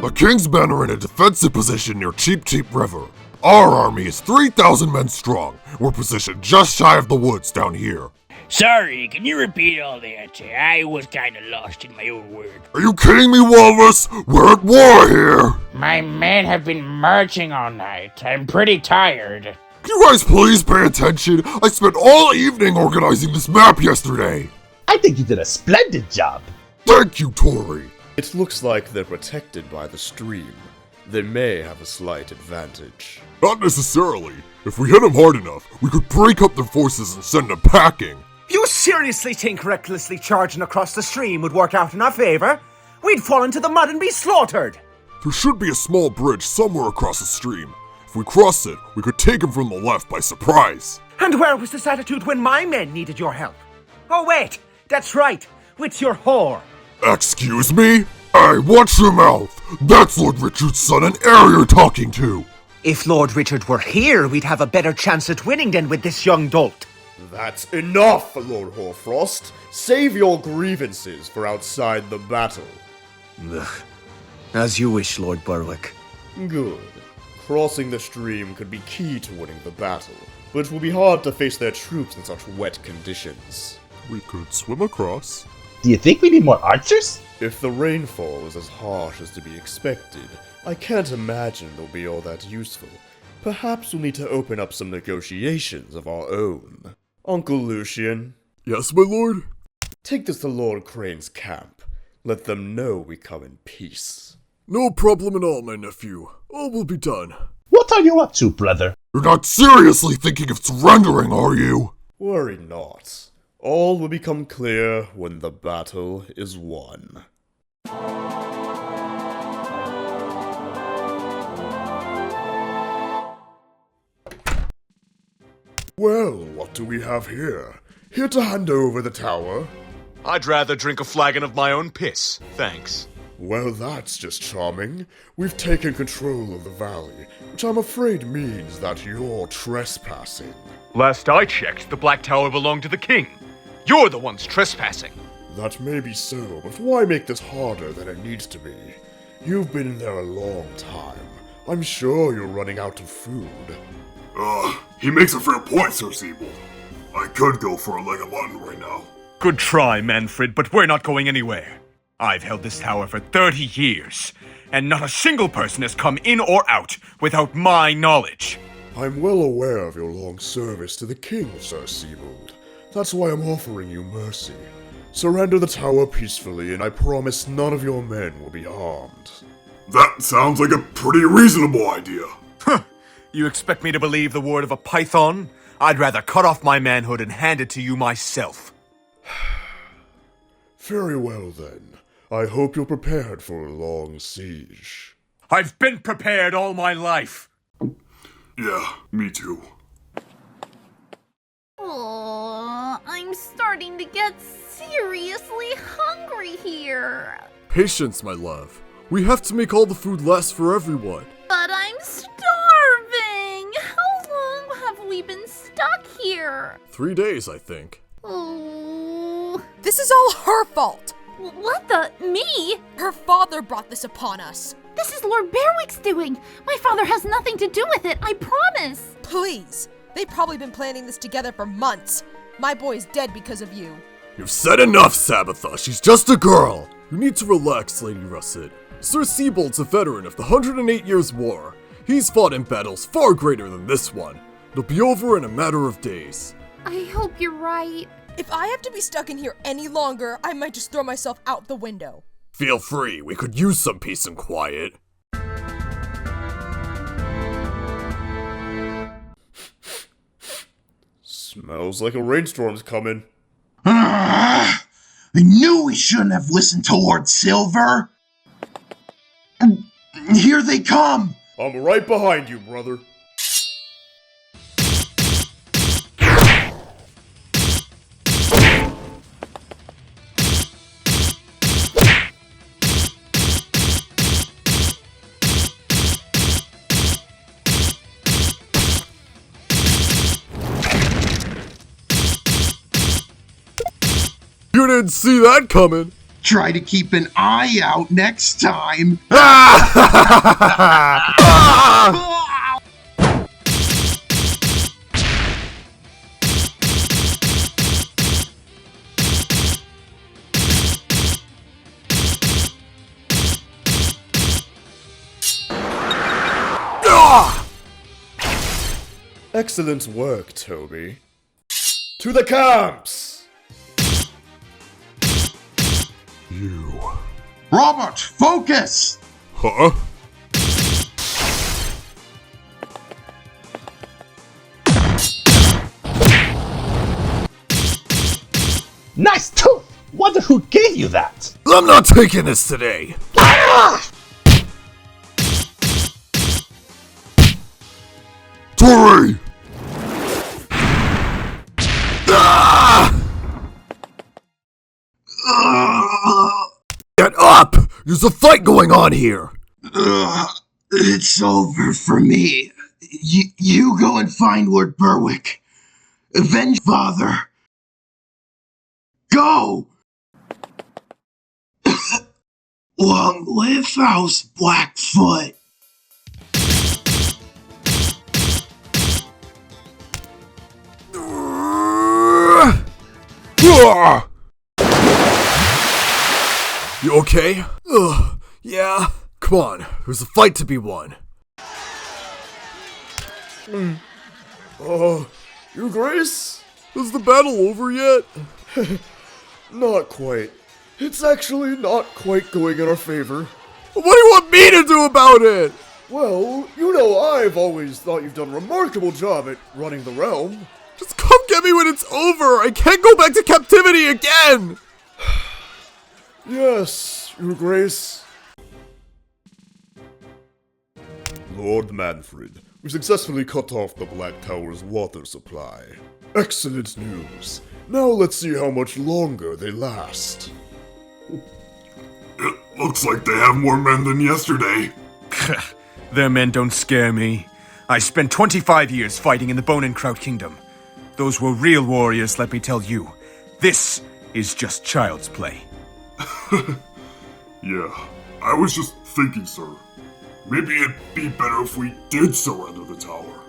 The king's men are in a defensive position near Cheap Cheap River. Our army is 3,000 men strong. We're positioned just shy of the woods down here. Sorry, can you repeat all that? I was kinda lost in my own words. Are you kidding me, Walrus? We're at war here! My men have been marching all night. I'm pretty tired. Can you guys please pay attention? I spent all evening organizing this map yesterday. I think you did a splendid job. Thank you, Tori. It looks like they're protected by the stream. They may have a slight advantage. Not necessarily. If we hit them hard enough, we could break up their forces and send them packing. You seriously think recklessly charging across the stream would work out in our favor? We'd fall into the mud and be slaughtered. There should be a small bridge somewhere across the stream. If we cross it, we could take them from the left by surprise. And where was this attitude when my men needed your help? Oh wait, that's right, with your whore. Excuse me? Hey, watch your mouth! That's Lord Richard's son and heir you're talking to! If Lord Richard were here, we'd have a better chance at winning than with this young dolt. That's enough, Lord Hoarfrost. Save your grievances for outside the battle. Ugh. As you wish, Lord Berwick. Good. Crossing the stream could be key to winning the battle, but it will be hard to face their troops in such wet conditions. We could swim across. Do you think we need more archers? If the rainfall is as harsh as to be expected, I can't imagine they'll be all that useful. Perhaps we'll need to open up some negotiations of our own. Uncle Lucian? Yes, my lord? Take this to Lord Crane's camp. Let them know we come in peace. No problem at all, my nephew. All will be done. What are you up to, brother? You're not seriously thinking of surrendering, are you? Worry not. All will become clear when the battle is won. Well, what do we have here? Here to hand over the tower? I'd rather drink a flagon of my own piss, thanks. Well, that's just charming. We've taken control of the valley, which I'm afraid means that you're trespassing. Last I checked, the Black Tower belonged to the king. You're the ones trespassing. That may be so, but why make this harder than it needs to be? You've been in there a long time. I'm sure you're running out of food. He makes a fair point, Sir Feeble. I could go for a leg of mutton right now. Good try, Manfred, but we're not going anywhere. I've held this tower for 30 years, and not a single person has come in or out without my knowledge. I'm well aware of your long service to the king, Sir Sebald. That's why I'm offering you mercy. Surrender the tower peacefully, and I promise none of your men will be harmed. That sounds like a pretty reasonable idea. You expect me to believe the word of a python? I'd rather cut off my manhood and hand it to you myself. Very well, then. I hope you're prepared for a long siege. I've been prepared all my life. Yeah, me too. Oh, I'm starting to get seriously hungry here. Patience, my love. We have to make all the food last for everyone. But I'm starving! How long have we been stuck here? 3 days, I think. Oh. This is all her fault! What the? Me? Her father brought this upon us. This is Lord Berwick's doing. My father has nothing to do with it, I promise. Please. They've probably been planning this together for months. My boy's dead because of you. You've said enough, Sabbatha. She's just a girl. You need to relax, Lady Russet. Sir Sebald's a veteran of the 108 Years' War. He's fought in battles far greater than this one. It'll be over in a matter of days. I hope you're right. If I have to be stuck in here any longer, I might just throw myself out the window. Feel free, we could use some peace and quiet. Smells like a rainstorm's coming. I knew we shouldn't have listened to Lord Silver. Here they come. I'm right behind you, brother. You didn't see that coming. Try to keep an eye out next time. Excellent work, Toby. To the camps! You. Robert, focus! Huh? Nice tooth! Wonder who gave you that? I'm not taking this today! Tori! Get up! There's a fight going on here! It's over for me. You go and find Lord Berwick. Avenge father. Go! Long live House Blackfoot. You okay? Yeah. Come on, there's a fight to be won. Your Grace? Is the battle over yet? Not quite. It's actually not quite going in our favor. What do you want me to do about it? Well, you know I've always thought you've done a remarkable job at running the realm. Just come get me when it's over! I can't go back to captivity again! Yes, Your Grace. Lord Manfred, we successfully cut off the Black Tower's water supply. Excellent news. Now let's see how much longer they last. It looks like they have more men than yesterday. Their men don't scare me. I spent 25 years fighting in the Bone and Kraut Kingdom. Those were real warriors, let me tell you. This is just child's play. Yeah, I was just thinking, sir. Maybe it'd be better if we did surrender the tower.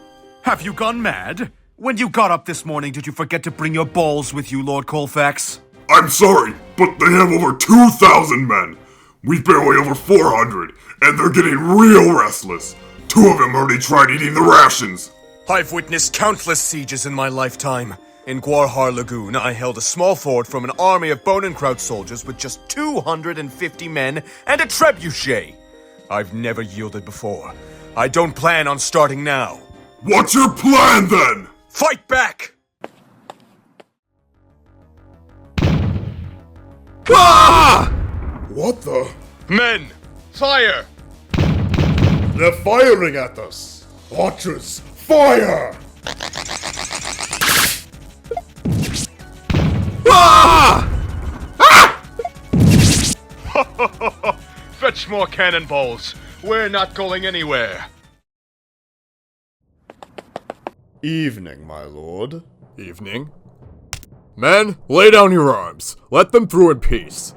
Have you gone mad? When you got up this morning, did you forget to bring your balls with you, Lord Colfax? I'm sorry, but they have over 2,000 men. We've barely over 400, and they're getting real restless. 2 of them already tried eating the rations. I've witnessed countless sieges in my lifetime. In Guarhar Lagoon, I held a small fort from an army of Bone and Kraut soldiers with just 250 men and a trebuchet. I've never yielded before. I don't plan on starting now. What's your plan, then? Fight back! Ah! What the? Men, fire! They're firing at us! Archers, fire! Ah! Fetch more cannonballs. We're not going anywhere. Evening, my lord. Evening. Men, lay down your arms. Let them through in peace.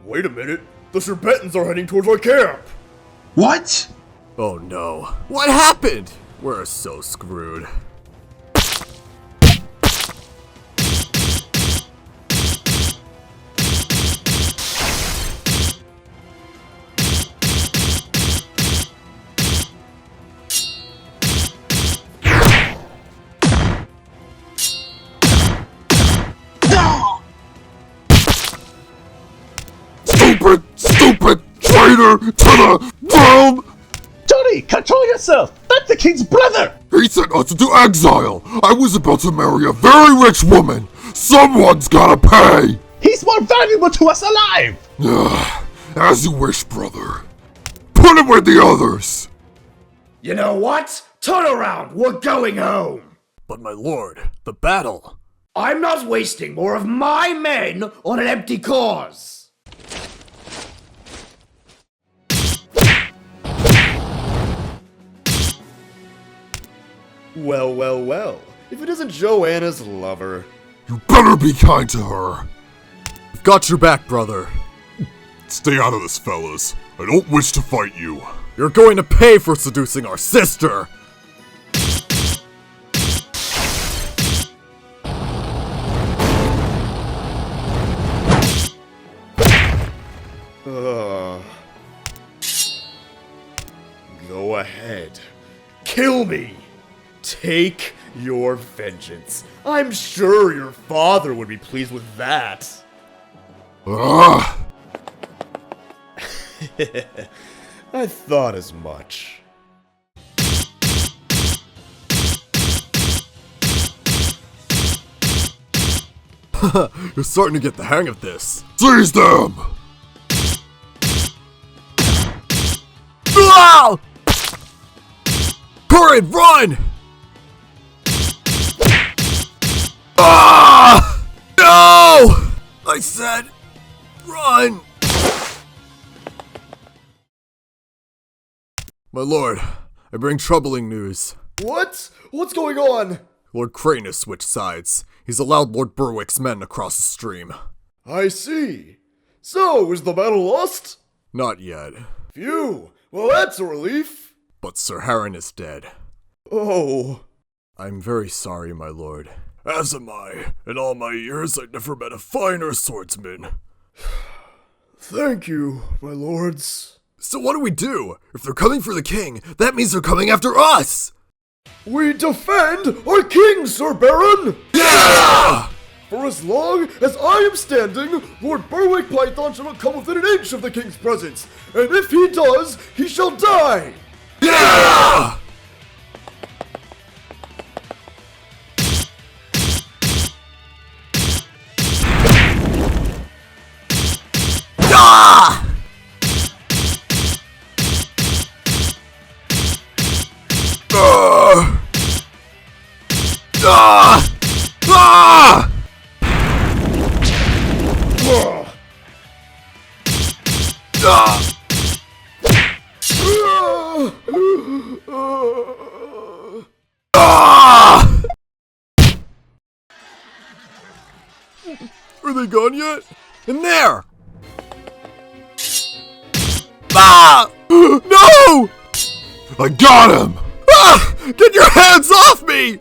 Wait a minute. The Sherbetans are heading towards our camp. What? Oh no. What happened? We're so screwed. Stupid traitor to the realm! Johnny, control yourself! That's the king's brother! He sent us into exile! I was about to marry a very rich woman! Someone's gotta pay! He's more valuable to us alive! As you wish, brother. Put him with the others! You know what? Turn around! We're going home! But my lord, the battle. I'm not wasting more of my men on an empty cause! Well, well, well. If it isn't Joanna's lover. You better be kind to her. I've got your back, brother. Stay out of this, fellas. I don't wish to fight you. You're going to pay for seducing our sister! Go ahead. kill me. Take your vengeance. I'm sure your father would be pleased with that. Ugh. I thought as much. You're starting to get the hang of this. Seize them! Ah! Corin, run! Ah! No! I said, run! My lord, I bring troubling news. What? What's going on? Lord Crane has switched sides. He's allowed Lord Berwick's men across the stream. I see. So, is the battle lost? Not yet. Phew. Well, that's a relief. But Sir Harren is dead. Oh. I'm very sorry, my lord. As am I. In all my years, I've never met a finer swordsman. Thank you, my lords. So what do we do? If they're coming for the king, that means they're coming after us! We defend our king, Sir Baron! Yeah! For as long as I am standing, Lord Berwick Python shall not come within an inch of the king's presence, and if he does, he shall die! Yeah! Ah! Ah! Ah! Ah! Ah! Are they gone yet? In there! Ah! No! I got him! Ah! Get your hands off me!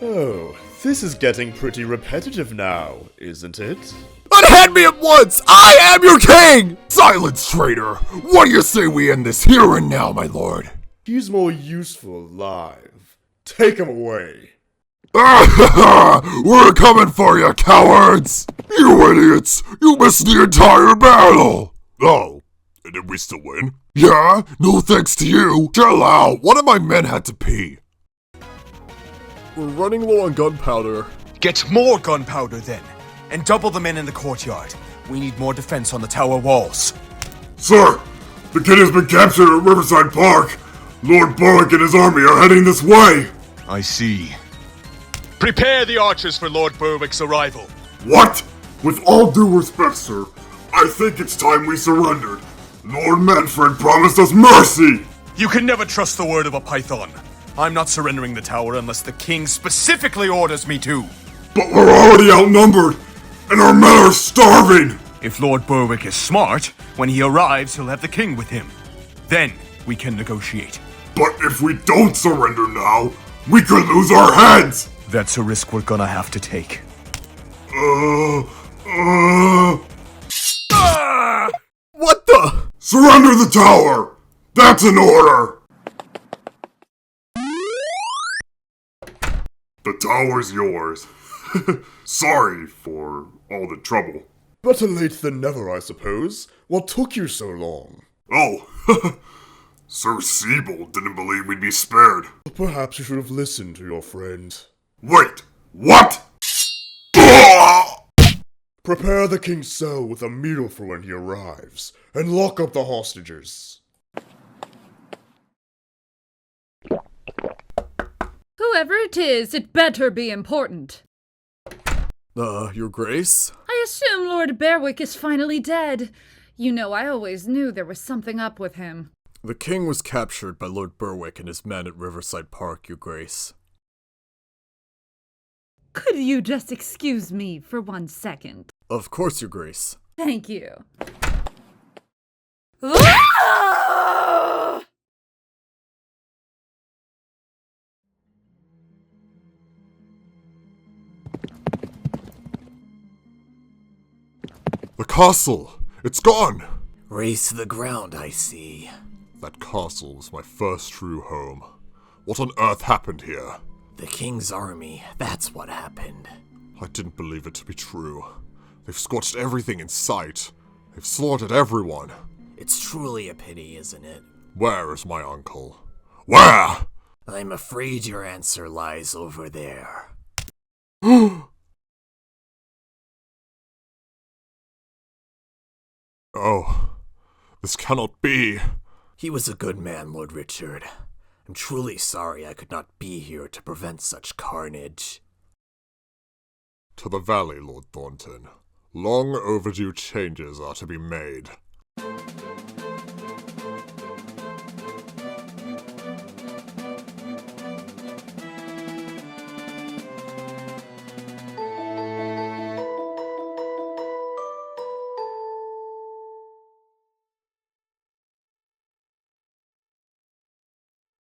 Oh, this is getting pretty repetitive now, isn't it? Unhand me at once! I am your king! Silence, traitor! What do you say we end this here and now, my lord? He's more useful live. Take him away. We're coming for you, cowards! You idiots! You missed the entire battle! Oh, did we still win? Yeah, no thanks to you. Chill out, one of my men had to pee. We're running low on gunpowder. Get more gunpowder then, and double the men in the courtyard. We need more defense on the tower walls. Sir, the kid has been captured at Riverside Park. Lord Berwick and his army are heading this way. I see. Prepare the archers for Lord Berwick's arrival. What? With all due respect, sir, I think it's time we surrendered. Lord Manfred promised us mercy! You can never trust the word of a python. I'm not surrendering the tower unless the king specifically orders me to. But we're already outnumbered, and our men are starving! If Lord Berwick is smart, when he arrives, he'll have the king with him. Then we can negotiate. But if we don't surrender now, we could lose our heads! That's a risk we're gonna have to take. What the? Surrender the tower! That's an order! The tower's yours. Sorry for all the trouble. Better late than never, I suppose. What took you so long? Oh, Sir Feeble didn't believe we'd be spared. Perhaps you should have listened to your friend. Wait, what? Prepare the king's cell with a meal for when he arrives, and lock up the hostages. Whoever it is, it better be important. Your grace? I assume Lord Berwick is finally dead. You know, I always knew there was something up with him. The king was captured by Lord Berwick and his men at Riverside Park, your grace. Could you just excuse me for 1 second? Of course, your grace. Thank you. The castle! It's gone! Race to the ground, I see. That castle was my first true home. What on earth happened here? The king's army, that's what happened. I didn't believe it to be true. They've scorched everything in sight. They've slaughtered everyone. It's truly a pity, isn't it? Where is my uncle? Where? I'm afraid your answer lies over there. Oh, this cannot be. He was a good man, Lord Richard. I'm truly sorry I could not be here to prevent such carnage. To the valley, Lord Thornton. Long overdue changes are to be made.